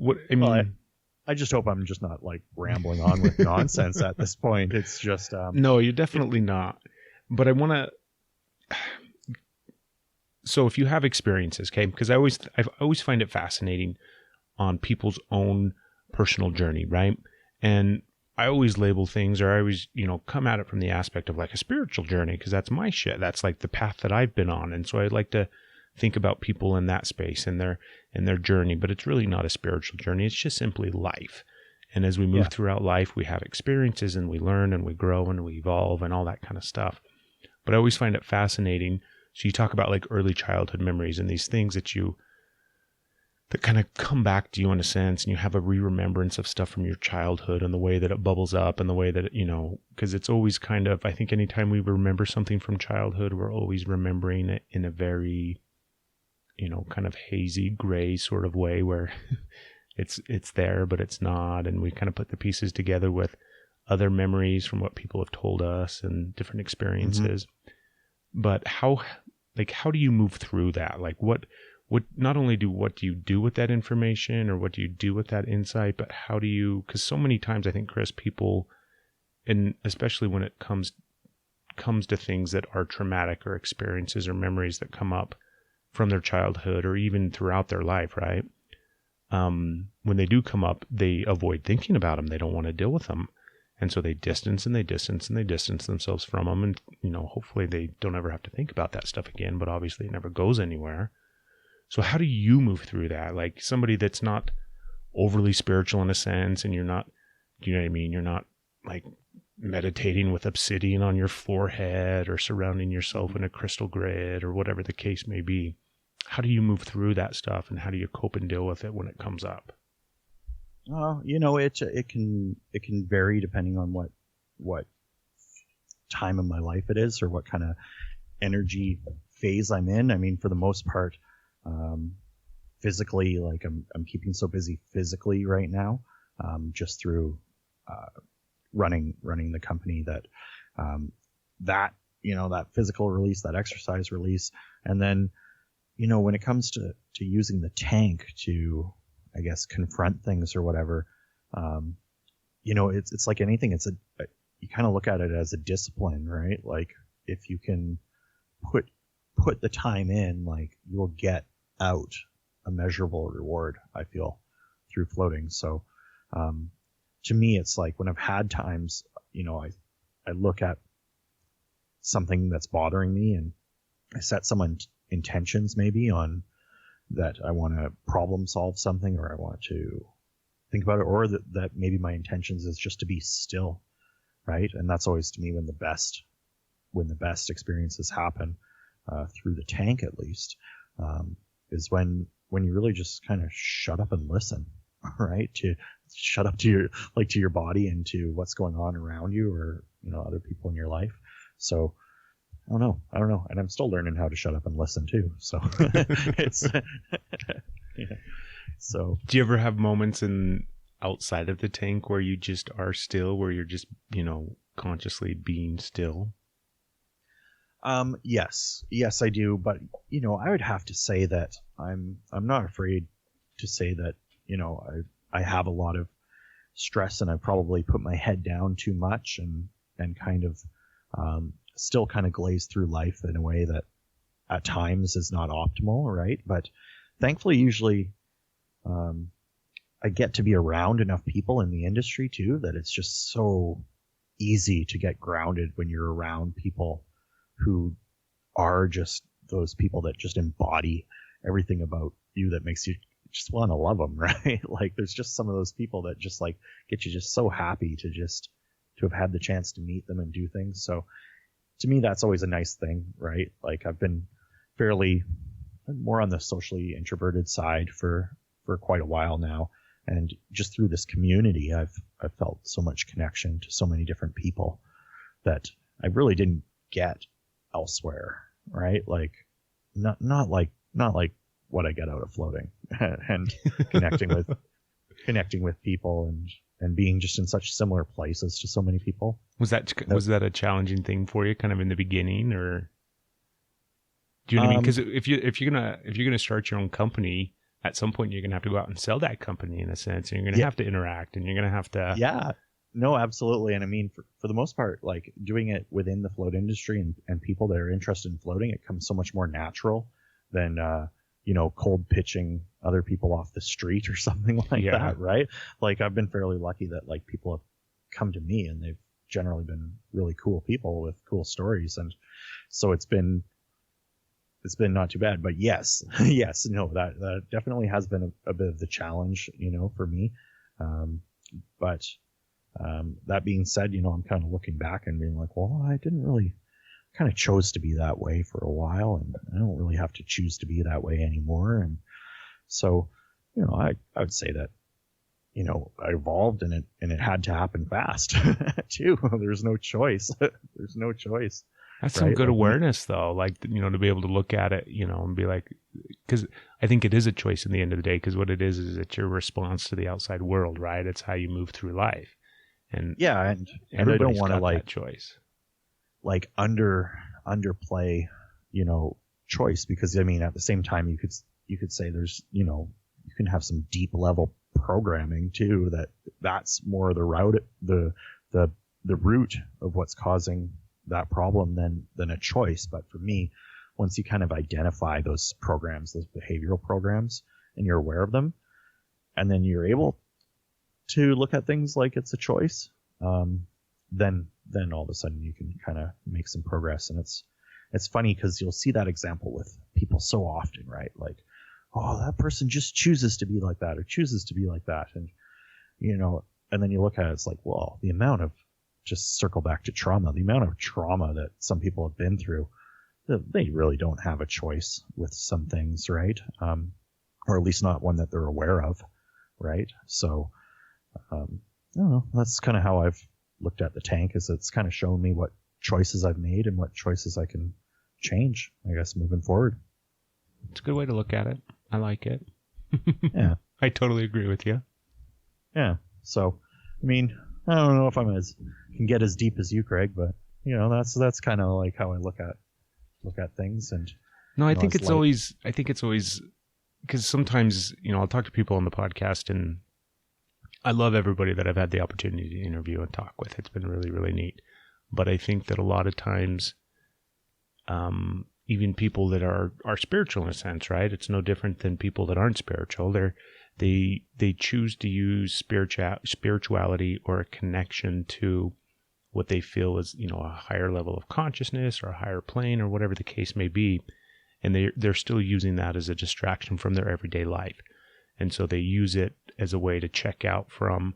I just hope I'm just not like rambling on with nonsense at this point. It's just no, you're definitely not. But I want to. So if you have experiences, okay, because I always find it fascinating on people's own personal journey, right? And I always label things, or I always, come at it from the aspect of like a spiritual journey, because that's my shit. That's like the path that I've been on, and so I'd like to think about people in that space and their journey. But it's really not a spiritual journey. It's just simply life. And as we move throughout life, we have experiences and we learn and we grow and we evolve and all that kind of stuff. But I always find it fascinating. So you talk about like early childhood memories and these things that kind of come back to you in a sense, and you have a re-remembrance of stuff from your childhood and the way that it bubbles up and the way that it, because it's always kind of, I think anytime we remember something from childhood, we're always remembering it in a very, kind of hazy gray sort of way where it's there, but it's not. And we kind of put the pieces together with other memories from what people have told us and different experiences. Mm-hmm. But how do you move through that? Like what do you do with that information, or what do you do with that insight, but how do you, because so many times I think, Chris, people, and especially when it comes to things that are traumatic or experiences or memories that come up from their childhood or even throughout their life, right? When they do come up, they avoid thinking about them. They don't want to deal with them. And so they distance themselves from them. And, hopefully they don't ever have to think about that stuff again, but obviously it never goes anywhere. So how do you move through that? Like somebody that's not overly spiritual in a sense, and you're not, you know what I mean? You're not like meditating with obsidian on your forehead or surrounding yourself in a crystal grid or whatever the case may be. How do you move through that stuff, and how do you cope and deal with it when it comes up? It can vary depending on what time of my life it is, or what kind of energy phase I'm in. I mean, for the most part, physically, like I'm keeping so busy physically right now, just through running the company that that physical release, that exercise release, and then when it comes to using the tank to, I guess, confront things or whatever, it's like anything. You kind of look at it as a discipline, right? Like if you can put the time in, like you'll get out a measurable reward, I feel, through floating. So to me, it's like when I've had times, I look at something that's bothering me and I set some intentions maybe on that I want to problem solve something, or I want to think about it, or that maybe my intentions is just to be still, right? And that's always, to me, when the best experiences happen, through the tank at least, is when you really just kind of shut up and listen, right? To shut up to your body and to what's going on around you, or other people in your life. So I don't know, and I'm still learning how to shut up and listen too. So it's So do you ever have moments outside of the tank where you just are still, where you're just consciously being still? Yes, I do. But I would have to say that I'm not afraid to say that I have a lot of stress, and I probably put my head down too much, and kind of still kind of glaze through life in a way that at times is not optimal, right? But thankfully, usually I get to be around enough people in the industry too that it's just so easy to get grounded when you're around people who are just those people that just embody everything about you that makes you just want to love them, right? Like there's just some of those people that just like get you just so happy to have had the chance to meet them and do things. So to me, that's always a nice thing, right? Like I've been fairly more on the socially introverted side for quite a while now. And just through this community, I've felt so much connection to so many different people that I really didn't get elsewhere, right? Like not like what I get out of floating and connecting with people and being just in such similar places to so many people. Was that a challenging thing for you, kind of in the beginning, or do you know what I mean? Because if you're gonna start your own company, at some point you're gonna have to go out and sell that company in a sense, and you're gonna have to interact, and you're gonna have to. Yeah, no, absolutely. And I mean, for the most part, like doing it within the float industry and people that are interested in floating, it comes so much more natural than cold pitching other people off the street or something like that, right? Like I've been fairly lucky that like people have come to me, and they've generally been really cool people with cool stories, and so it's been not too bad. But yes, that definitely has been a bit of the challenge, for me. But that being said, I'm kind of looking back and being like, well, I didn't really kind of chose to be that way for a while, and I don't really have to choose to be that way anymore. And so, I would say that, I evolved, and it had to happen fast too. There's no choice. There's no choice. That's some good awareness, though. Like, to be able to look at it, and be like, because I think it is a choice in the end of the day. Because what it is it's your response to the outside world, right? It's how you move through life. And yeah, and I don't want to like choice, like underplay, choice, because I mean, at the same time, you could say there's, you can have some deep level programming too. That's more the route, the root of what's causing that problem than a choice. But for me, once you kind of identify those programs, those behavioral programs, and you're aware of them, and then you're able to look at things like it's a choice, then all of a sudden you can kind of make some progress. And it's funny because you'll see that example with people so often, right? Like, oh, that person just chooses to be like that, or chooses to be like that. And, and then you look at it, it's like, well, the amount of, just circle back to trauma, the amount of trauma that some people have been through, they really don't have a choice with some things, right? Or at least not one that they're aware of, right? So, I don't know. That's kind of how I've looked at the tank, is it's kind of shown me what choices I've made and what choices I can change, I guess, moving forward. It's a good way to look at it. I like it. Yeah. I totally agree with you. Yeah. So, I mean, I don't know if can get as deep as you, Craig, but that's kind of like how I look at things. And no, I think it's always because sometimes, I'll talk to people on the podcast, and I love everybody that I've had the opportunity to interview and talk with. It's been really, really neat. But I think that a lot of times, even people that are spiritual in a sense, right? It's no different than people that aren't spiritual. They choose to use spirituality or a connection to what they feel is, a higher level of consciousness or a higher plane or whatever the case may be. And they're still using that as a distraction from their everyday life. And so they use it as a way to check out from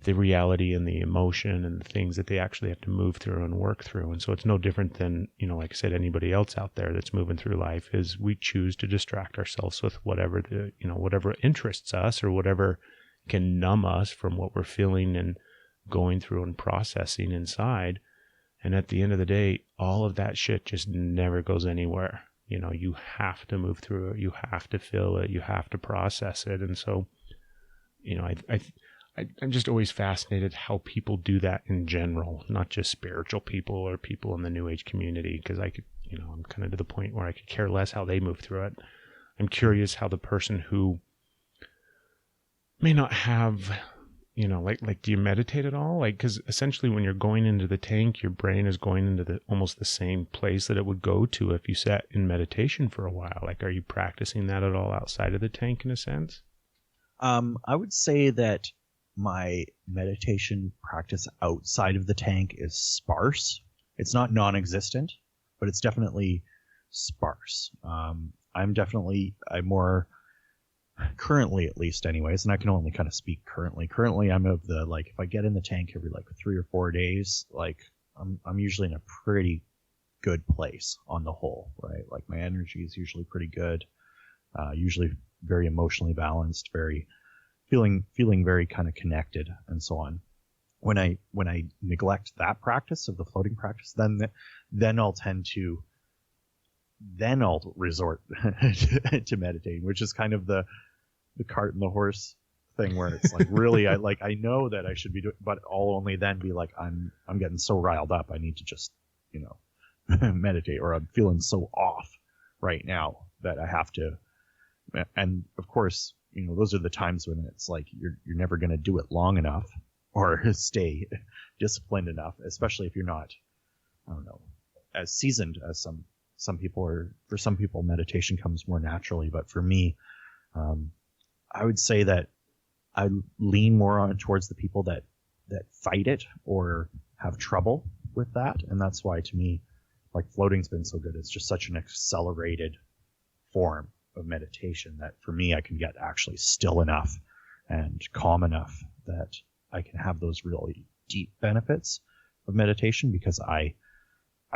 the reality and the emotion and the things that they actually have to move through and work through. And so it's no different than, like I said, anybody else out there that's moving through life. Is we choose to distract ourselves with whatever whatever interests us or whatever can numb us from what we're feeling and going through and processing inside. And at the end of the day, all of that shit just never goes anywhere. You have to move through it. You have to feel it. You have to process it. And so, I'm just always fascinated how people do that in general, not just spiritual people or people in the New Age community, because I'm kind of to the point where I could care less how they move through it. I'm curious how the person who may not have, do you meditate at all? Because essentially when you're going into the tank, your brain is going into almost the same place that it would go to if you sat in meditation for a while. Are you practicing that at all outside of the tank in a sense? I would say that my meditation practice outside of the tank is sparse. It's not non-existent, but it's definitely sparse. I'm more currently, at least anyways, and I can only kind of speak currently I'm of the, if I get in the tank every 3 or 4 days, I'm usually in a pretty good place on the whole, right? My energy is usually pretty good, usually very emotionally balanced, very feeling very kind of connected and so on. When I neglect that practice of the floating practice, then I'll resort to meditating, which is kind of the cart and the horse thing, where it's really I know that I should be doing, but I'll only then be I'm getting so riled up, I need to just meditate, or I'm feeling so off right now that I have to. And of course, those are the times when it's you're never going to do it long enough or stay disciplined enough, especially if you're not, I don't know, as seasoned as some people are. For some people, meditation comes more naturally, but for me, I would say that I lean more towards the people that fight it or have trouble with that. And that's why, to me, floating's been so good. It's just such an accelerated form of meditation that for me, I can get actually still enough and calm enough that I can have those really deep benefits of meditation, because I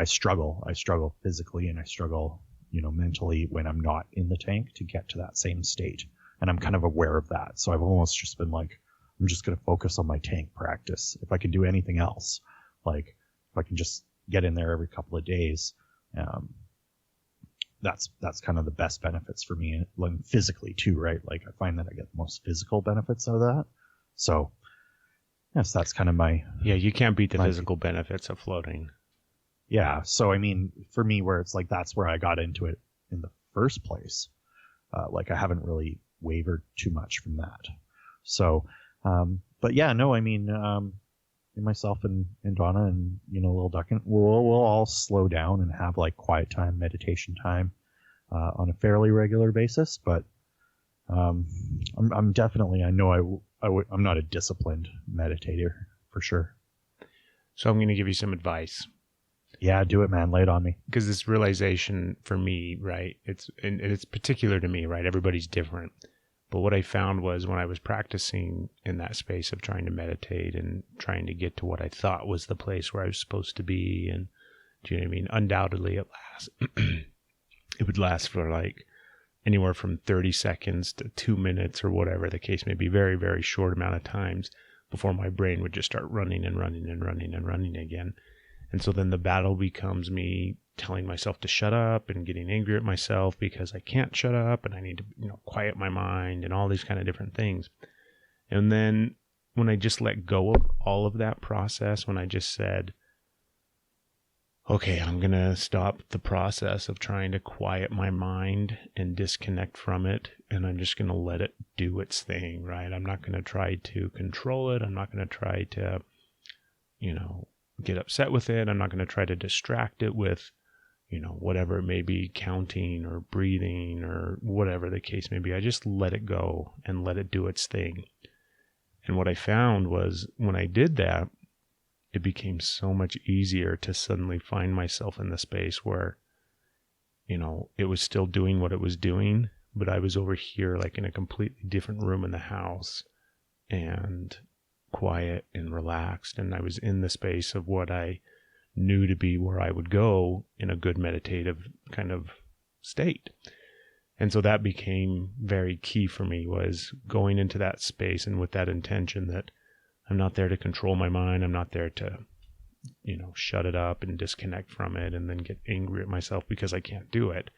struggle physically, and I struggle, mentally when I'm not in the tank to get to that same state. And I'm kind of aware of that. So I've almost just been I'm just going to focus on my tank practice. If I can do anything else, if I can just get in there every couple of days, that's kind of the best benefits for me, and physically too, right? I find that I get the most physical benefits out of that. So yes, that's kind of my... Yeah, you can't beat the physical benefits of floating. Yeah. So, I mean, for me, where it's that's where I got into it in the first place. I haven't really wavered too much from that. So, but yeah, no, I mean, myself and Donna and, Lil Duckin, we'll all slow down and have quiet time, meditation time, on a fairly regular basis. But, I'm definitely, I know I'm not a disciplined meditator for sure. So I'm going to give you some advice. Yeah, do it, man. Lay it on me. Because this realization for me, right, it's particular to me, right? Everybody's different. But what I found was when I was practicing in that space of trying to meditate and trying to get to what I thought was the place where I was supposed to be, and do you know what I mean? Undoubtedly it would last for anywhere from 30 seconds to 2 minutes or whatever the case may be, very, very short amount of times before my brain would just start running and running and running and running again. And so then the battle becomes me telling myself to shut up and getting angry at myself because I can't shut up and I need to, quiet my mind and all these kind of different things. And then when I just let go of all of that process, when I just said, okay, I'm going to stop the process of trying to quiet my mind and disconnect from it, and I'm just going to let it do its thing, right? I'm not going to try to control it. I'm not going to try to, get upset with it. I'm not going to try to distract it with, whatever it may be, counting or breathing or whatever the case may be. I just let it go and let it do its thing. And what I found was when I did that, it became so much easier to suddenly find myself in the space where, it was still doing what it was doing, but I was over here like in a completely different room in the house and quiet and relaxed. And I was in the space of what I knew to be where I would go in a good meditative kind of state. And so that became very key for me, was going into that space and with that intention that I'm not there to control my mind. I'm not there to, shut it up and disconnect from it and then get angry at myself because I can't do it.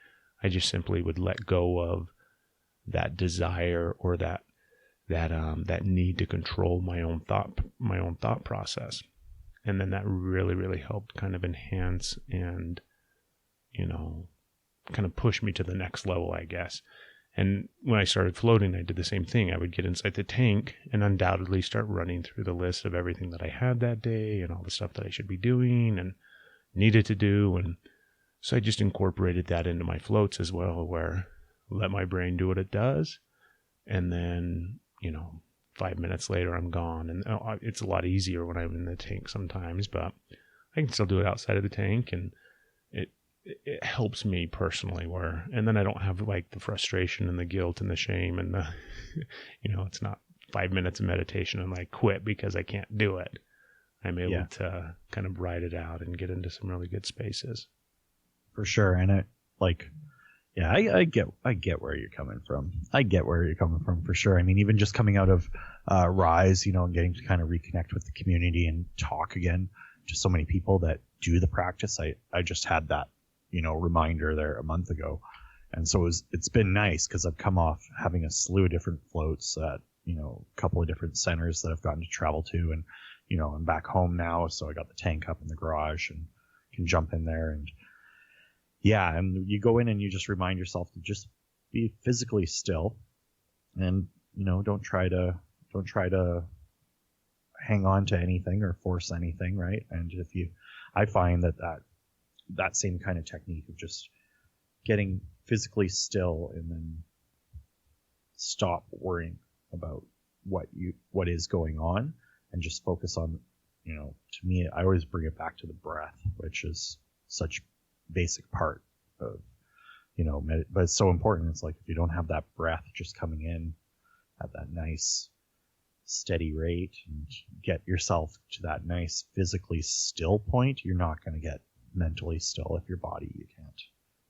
I just simply would let go of that desire or that need to control my own thought process. And then that really, really helped kind of enhance and, kind of push me to the next level, I guess. And when I started floating, I did the same thing. I would get inside the tank and undoubtedly start running through the list of everything that I had that day and all the stuff that I should be doing and needed to do. And so I just incorporated that into my floats as well, where let my brain do what it does. And then, 5 minutes later, I'm gone. And it's a lot easier when I'm in the tank sometimes, but I can still do it outside of the tank. And it helps me personally and then I don't have like the frustration and the guilt and the shame and the, it's not 5 minutes of meditation and I quit because I can't do it. I'm able to kind of ride it out and get into some really good spaces. For sure. And I get where you're coming from. I get where you're coming from for sure. I mean, even just coming out of Rise, and getting to kind of reconnect with the community and talk again to so many people that do the practice. I just had that, reminder there a month ago. And so it's been nice because I've come off having a slew of different floats at, a couple of different centers that I've gotten to travel to. And, I'm back home now. So I got the tank up in the garage and can jump in there and, yeah, and you go in and you just remind yourself to just be physically still, and don't try to hang on to anything or force anything, right? And I find that same kind of technique of just getting physically still and then stop worrying about what is going on and just focus on, to me, I always bring it back to the breath, which is such basic part of but it's so important. It's like if you don't have that breath just coming in at that nice steady rate and get yourself to that nice physically still point, you're not going to get mentally still. If your body, you can't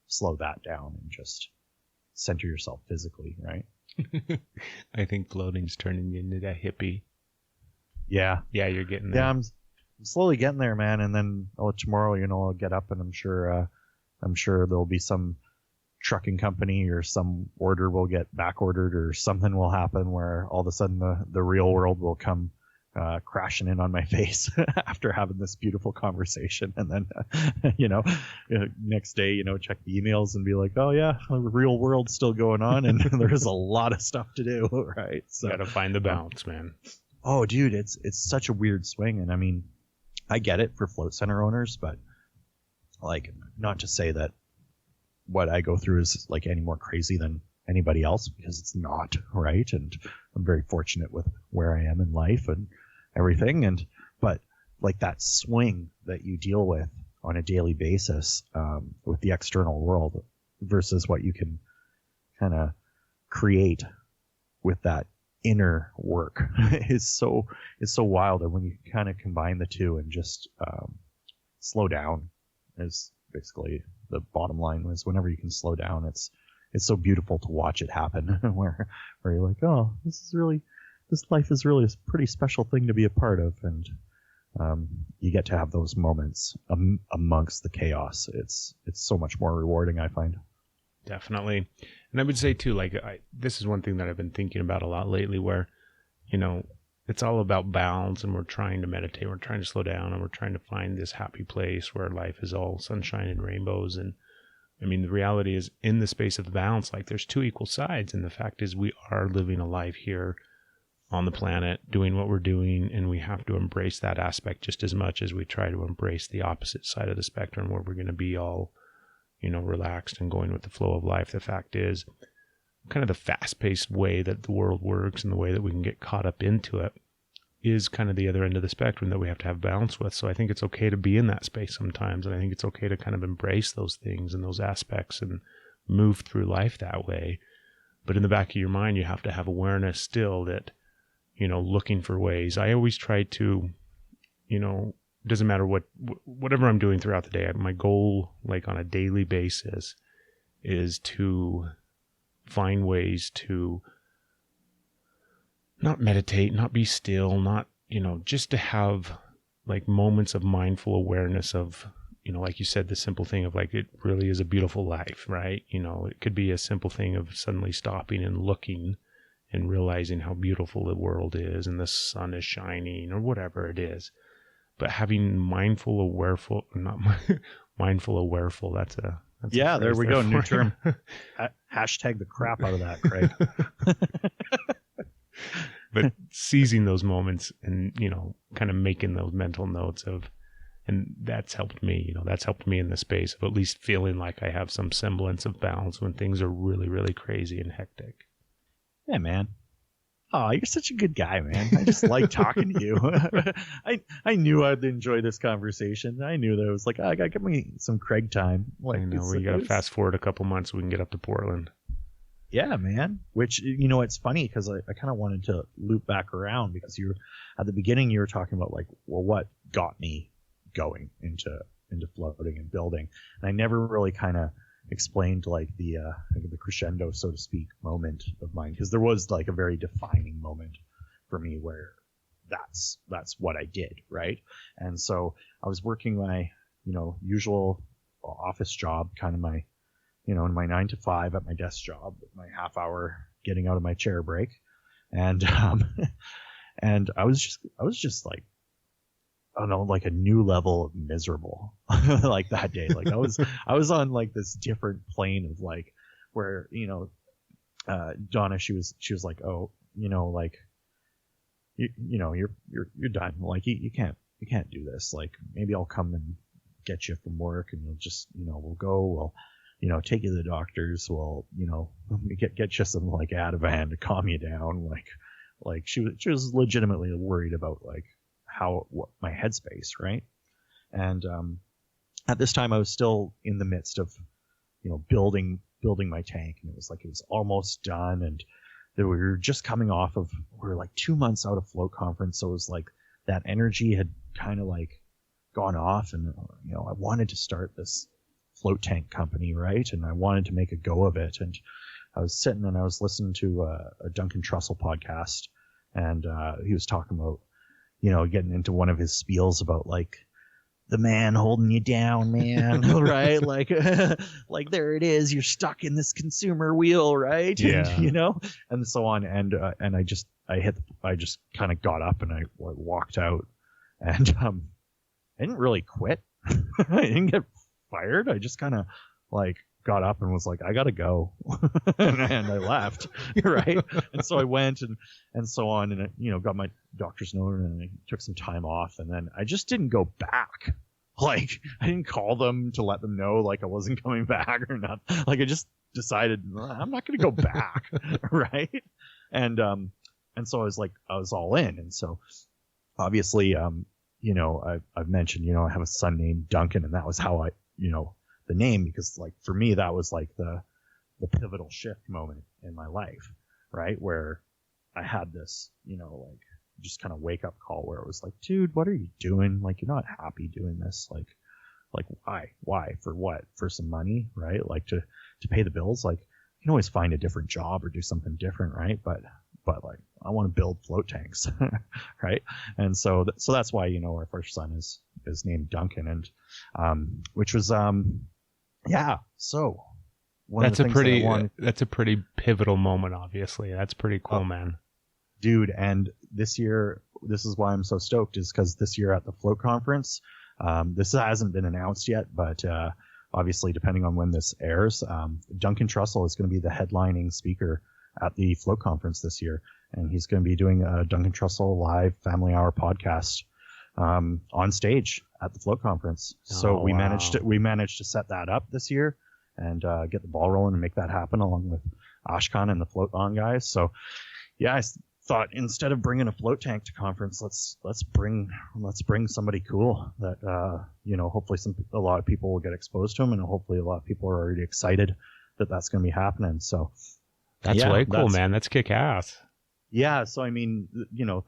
slow that down and just center yourself physically, right? I think floating's turning you into that hippie. Yeah you're getting there. Yeah, I'm slowly getting there, man. And then tomorrow, I'll get up and I'm sure there'll be some trucking company or some order will get back ordered or something will happen where all of a sudden the real world will come crashing in on my face after having this beautiful conversation. And then, next day, check the emails and be like, oh yeah, the real world's still going on and there's a lot of stuff to do, right? So you gotta find the balance, man. Oh, dude, it's such a weird swing. And I mean, I get it for float center owners, but like, not to say that what I go through is like any more crazy than anybody else, because it's not, right? And I'm very fortunate with where I am in life and everything. But like that swing that you deal with on a daily basis with the external world versus what you can kind of create with that inner work is so wild. And when you kind of combine the two and just slow down, is basically the bottom line. Was whenever you can slow down, it's so beautiful to watch it happen. where you're like, oh, this life is really a pretty special thing to be a part of. And you get to have those moments amongst the chaos. It's so much more rewarding, I find. Definitely. And I would say too, like, this is one thing that I've been thinking about a lot lately, where, you know, it's all about balance, and we're trying to meditate, we're trying to slow down, and we're trying to find this happy place where life is all sunshine and rainbows. And I mean, the reality is, in the space of the balance, like, there's two equal sides. And the fact is, we are living a life here on the planet doing what we're doing, and we have to embrace that aspect just as much as we try to embrace the opposite side of the spectrum, where we're going to be all, you know, relaxed and going with the flow of life. The fact is, kind of the fast-paced way that the world works and the way that we can get caught up into it is kind of the other end of the spectrum that we have to have balance with. So I think it's okay to be in that space sometimes, and I think it's okay to kind of embrace those things and those aspects and move through life that way. But in the back of your mind, you have to have awareness still that, you know, looking for ways. I always try to, you know, doesn't matter whatever I'm doing throughout the day, my goal, like on a daily basis, is to find ways to not meditate, not be still, not, you know, just to have like moments of mindful awareness of, you know, like you said, the simple thing of like, it really is a beautiful life, right? You know, it could be a simple thing of suddenly stopping and looking and realizing how beautiful the world is and the sun is shining or whatever it is. But having mindful, awareful, that's yeah, there we go. New term. Hashtag the crap out of that, Craig. But seizing those moments and, you know, kind of making those mental notes of, and that's helped me, you know, that's helped me in the space of at least feeling like I have some semblance of balance when things are really, really crazy and hectic. Yeah, man. Oh, you're such a good guy, man. I just like talking to you. I knew I'd enjoy this conversation. I knew that it was like, I gotta give me some Craig time. Like, I know, we gotta fast forward a couple months so we can get up to Portland. Yeah, man. Which, you know, it's funny because I kind of wanted to loop back around because at the beginning you were talking about like, well, what got me going into floating and building, and I never really kind of explained like the crescendo, so to speak, moment of mine, because there was like a very defining moment for me where that's what I did, right? And so I was working my, you know, usual office job, kind of my, you know, in my 9 to 5 at my desk job, my half hour getting out of my chair break, and and I was just like, I don't know, like a new level of miserable like that day. Like I was on like this different plane of like where, you know, Donna, she was like, oh, you know, like, you know, you're done. Like you can't do this. Like maybe I'll come and get you from work and you'll just, you know, we'll you know, take you to the doctors. We'll, you know, get you some like Ativan to calm you down. Like she was legitimately worried about like what my headspace, right? And at this time I was still in the midst of, you know, building my tank, and it was almost done, and we were just coming off of, we were like 2 months out of Float Conference, so it was like that energy had kind of like gone off, and you know, I wanted to start this float tank company, right? And I wanted to make a go of it, and I was sitting and I was listening to a Duncan Trussell podcast, and he was talking about, you know, getting into one of his spiels about like the man holding you down, man, right? Like, like there it is, you're stuck in this consumer wheel, right? Yeah. And, you know, and so on. And I just kind of got up and I walked out, and I didn't really quit. I didn't get fired. I just kind of like got up and was like, I gotta go. and I left, right? And so I went and so on, and you know, got my doctor's note, and I took some time off, and then I just didn't go back. Like I didn't call them to let them know like I wasn't coming back or not. Like I just decided I'm not gonna go back, right? And so I was like, I was all in. And so obviously, you know, I've mentioned, you know, I have a son named Duncan, and that was how I, you know, the name, because like for me that was like the pivotal shift moment in my life, right, where I had this, you know, like just kind of wake up call where it was like, dude, what are you doing? Like you're not happy doing this. Like why for what? For some money, right? Like to pay the bills. Like you can always find a different job or do something different, right? But but like I want to build float tanks, right? And so that's why our first son is named Duncan, and which was yeah. So that's a pretty pivotal moment. Obviously, that's pretty cool, man. Dude, and this year, this is why I'm so stoked, is because this year at the Float Conference, this hasn't been announced yet, but obviously, depending on when this airs, Duncan Trussell is going to be the headlining speaker at the Float Conference this year, and he's going to be doing a Duncan Trussell live Family Hour podcast on stage at the Float Conference. So we managed to set that up this year and get the ball rolling and make that happen along with Ashkan and the Float On guys. So yeah, I thought instead of bringing a float tank to conference, let's bring somebody cool that hopefully a lot of people will get exposed to him, and hopefully a lot of people are already excited that that's going to be happening. So that's way cool, man. That's kick ass. Yeah. So I mean,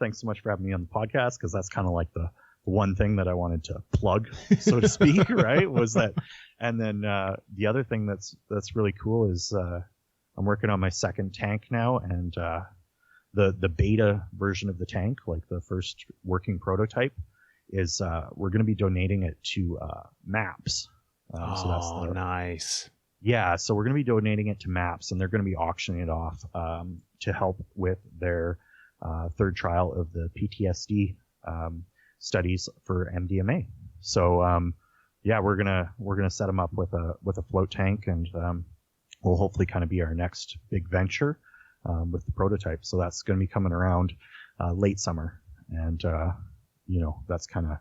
thanks so much for having me on the podcast, because that's kind of like the one thing that I wanted to plug, so to speak, right? Was that, and then the other thing that's really cool is I'm working on my second tank now, and the beta version of the tank, like the first working prototype, is we're going to be donating it to MAPS. So that's nice. Yeah, so we're going to be donating it to MAPS, and they're going to be auctioning it off to help with their third trial of the PTSD studies for MDMA. So yeah, we're gonna set them up with a float tank, and will hopefully kind of be our next big venture with the prototype. So that's going to be coming around late summer, and that's kind of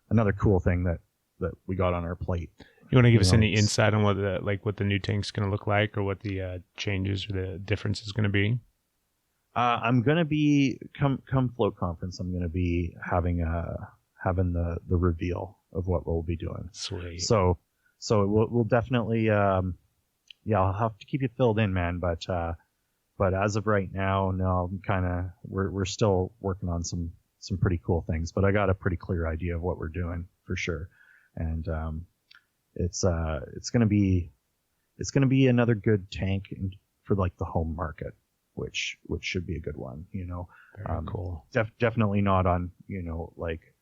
another cool thing that we got on our plate. You want to give us any insight on what the new tank's going to look like, or what the changes or the difference is going to be? I'm going to be come Float Conference. I'm going to be having the reveal of what we'll be doing. Sweet. So we'll definitely I'll have to keep you filled in, man. But as of right now, no, we're still working on some pretty cool things. But I got a pretty clear idea of what we're doing for sure, and it's going to be another good tank for like the home market, which should be a good one. Very cool. Definitely not on like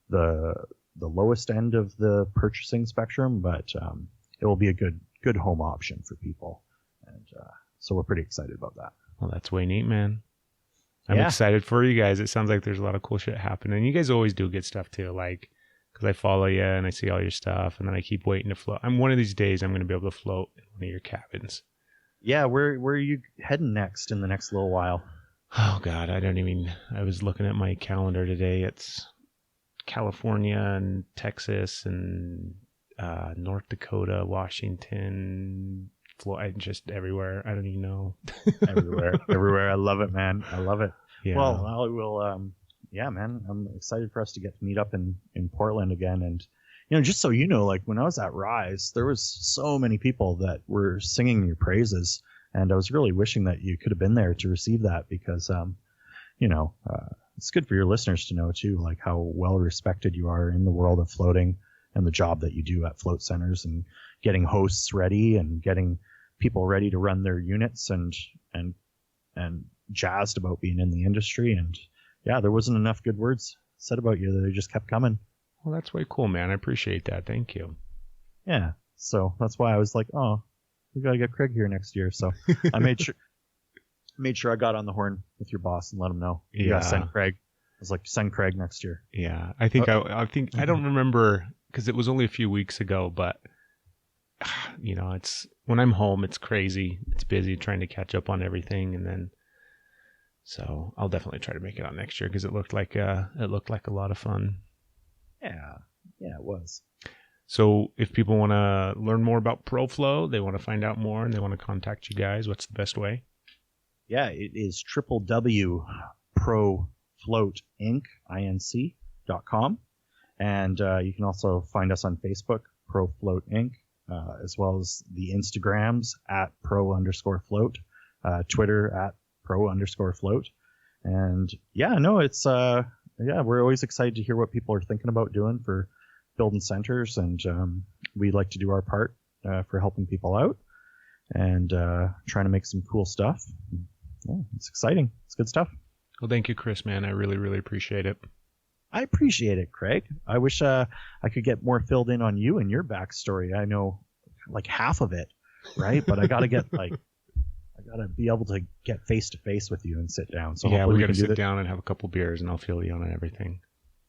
the lowest end of the purchasing spectrum, but it will be a good home option for people, and so we're pretty excited about that. Well, that's way neat, man. I'm excited for you guys. It sounds like there's a lot of cool shit happening. You guys always do good stuff too, like, because I follow you and I see all your stuff, and then I keep waiting to float. One of these days I'm going to be able to float in one of your cabins. Yeah, where are you heading next in the next little while? Oh God, I was looking at my calendar today. It's California and Texas and North Dakota, Washington, Florida, just everywhere. I don't even know. everywhere. I love it, man. I love it. Yeah. Well, I will. Yeah, man. I'm excited for us to get to meet up in Portland again. And just so you know, like when I was at Rise, there was so many people that were singing your praises, and I was really wishing that you could have been there to receive that, because it's good for your listeners to know too, like how well respected you are in the world of floating, and the job that you do at float centers, and getting hosts ready and getting people ready to run their units, and jazzed about being in the industry. And yeah, there wasn't enough good words said about you that they just kept coming. Well, that's way cool, man. I appreciate that. Thank you. Yeah. So that's why I was like, oh, we got to get Craig here next year. So I made sure I got on the horn with your boss and let him know. Yeah. Send Craig. I was like, send Craig next year. Yeah. I think I don't remember, because it was only a few weeks ago, but it's when I'm home, it's crazy. It's busy trying to catch up on everything. And then, so I'll definitely try to make it out next year, because it looked like a lot of fun. Yeah, it was. So if people want to learn more about ProFlow, they want to find out more, and they want to contact you guys, what's the best way? Yeah, it is www.profloatinc.com. And you can also find us on Facebook, ProFloat Inc., as well as the Instagrams at @pro_float, Twitter at @pro_float. And it's we're always excited to hear what people are thinking about doing for building centers, and we like to do our part for helping people out and trying to make some cool stuff. yeah, it's exciting. It's good stuff. Well, thank you, Chris, man. I really, really appreciate it. I appreciate it, Craig. I wish I could get more filled in on you and your backstory. I know like half of it, right? But I got to get like, I got to be able to get face to face with you and sit down. So yeah, hopefully we got to can do sit down and have a couple beers, and I'll fill you in on everything.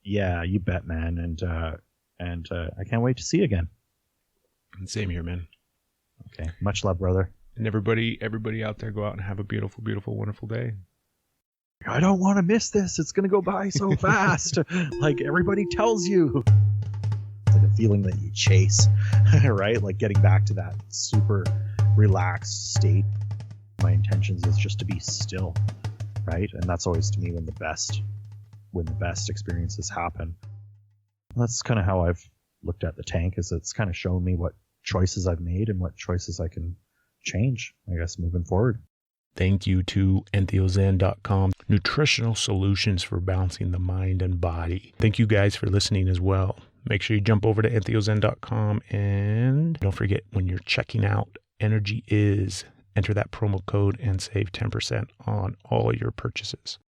Yeah, you bet, man. And I can't wait to see you again. And same here, man. Okay. Much love, brother. And everybody out there, go out and have a beautiful, beautiful, wonderful day. I don't want to miss this. It's going to go by so fast. Like everybody tells you. It's like a feeling that you chase, right? Like getting back to that super relaxed state. My intentions is just to be still, right? And that's always to me when the best experiences happen. That's kind of how I've looked at the tank, is it's kind of shown me what choices I've made and what choices I can change, I guess, moving forward. Thank you to entheozen.com, nutritional solutions for balancing the mind and body. Thank you guys for listening as well. Make sure you jump over to entheozen.com, and don't forget, when you're checking out, Energy Is, enter that promo code and save 10% on all your purchases.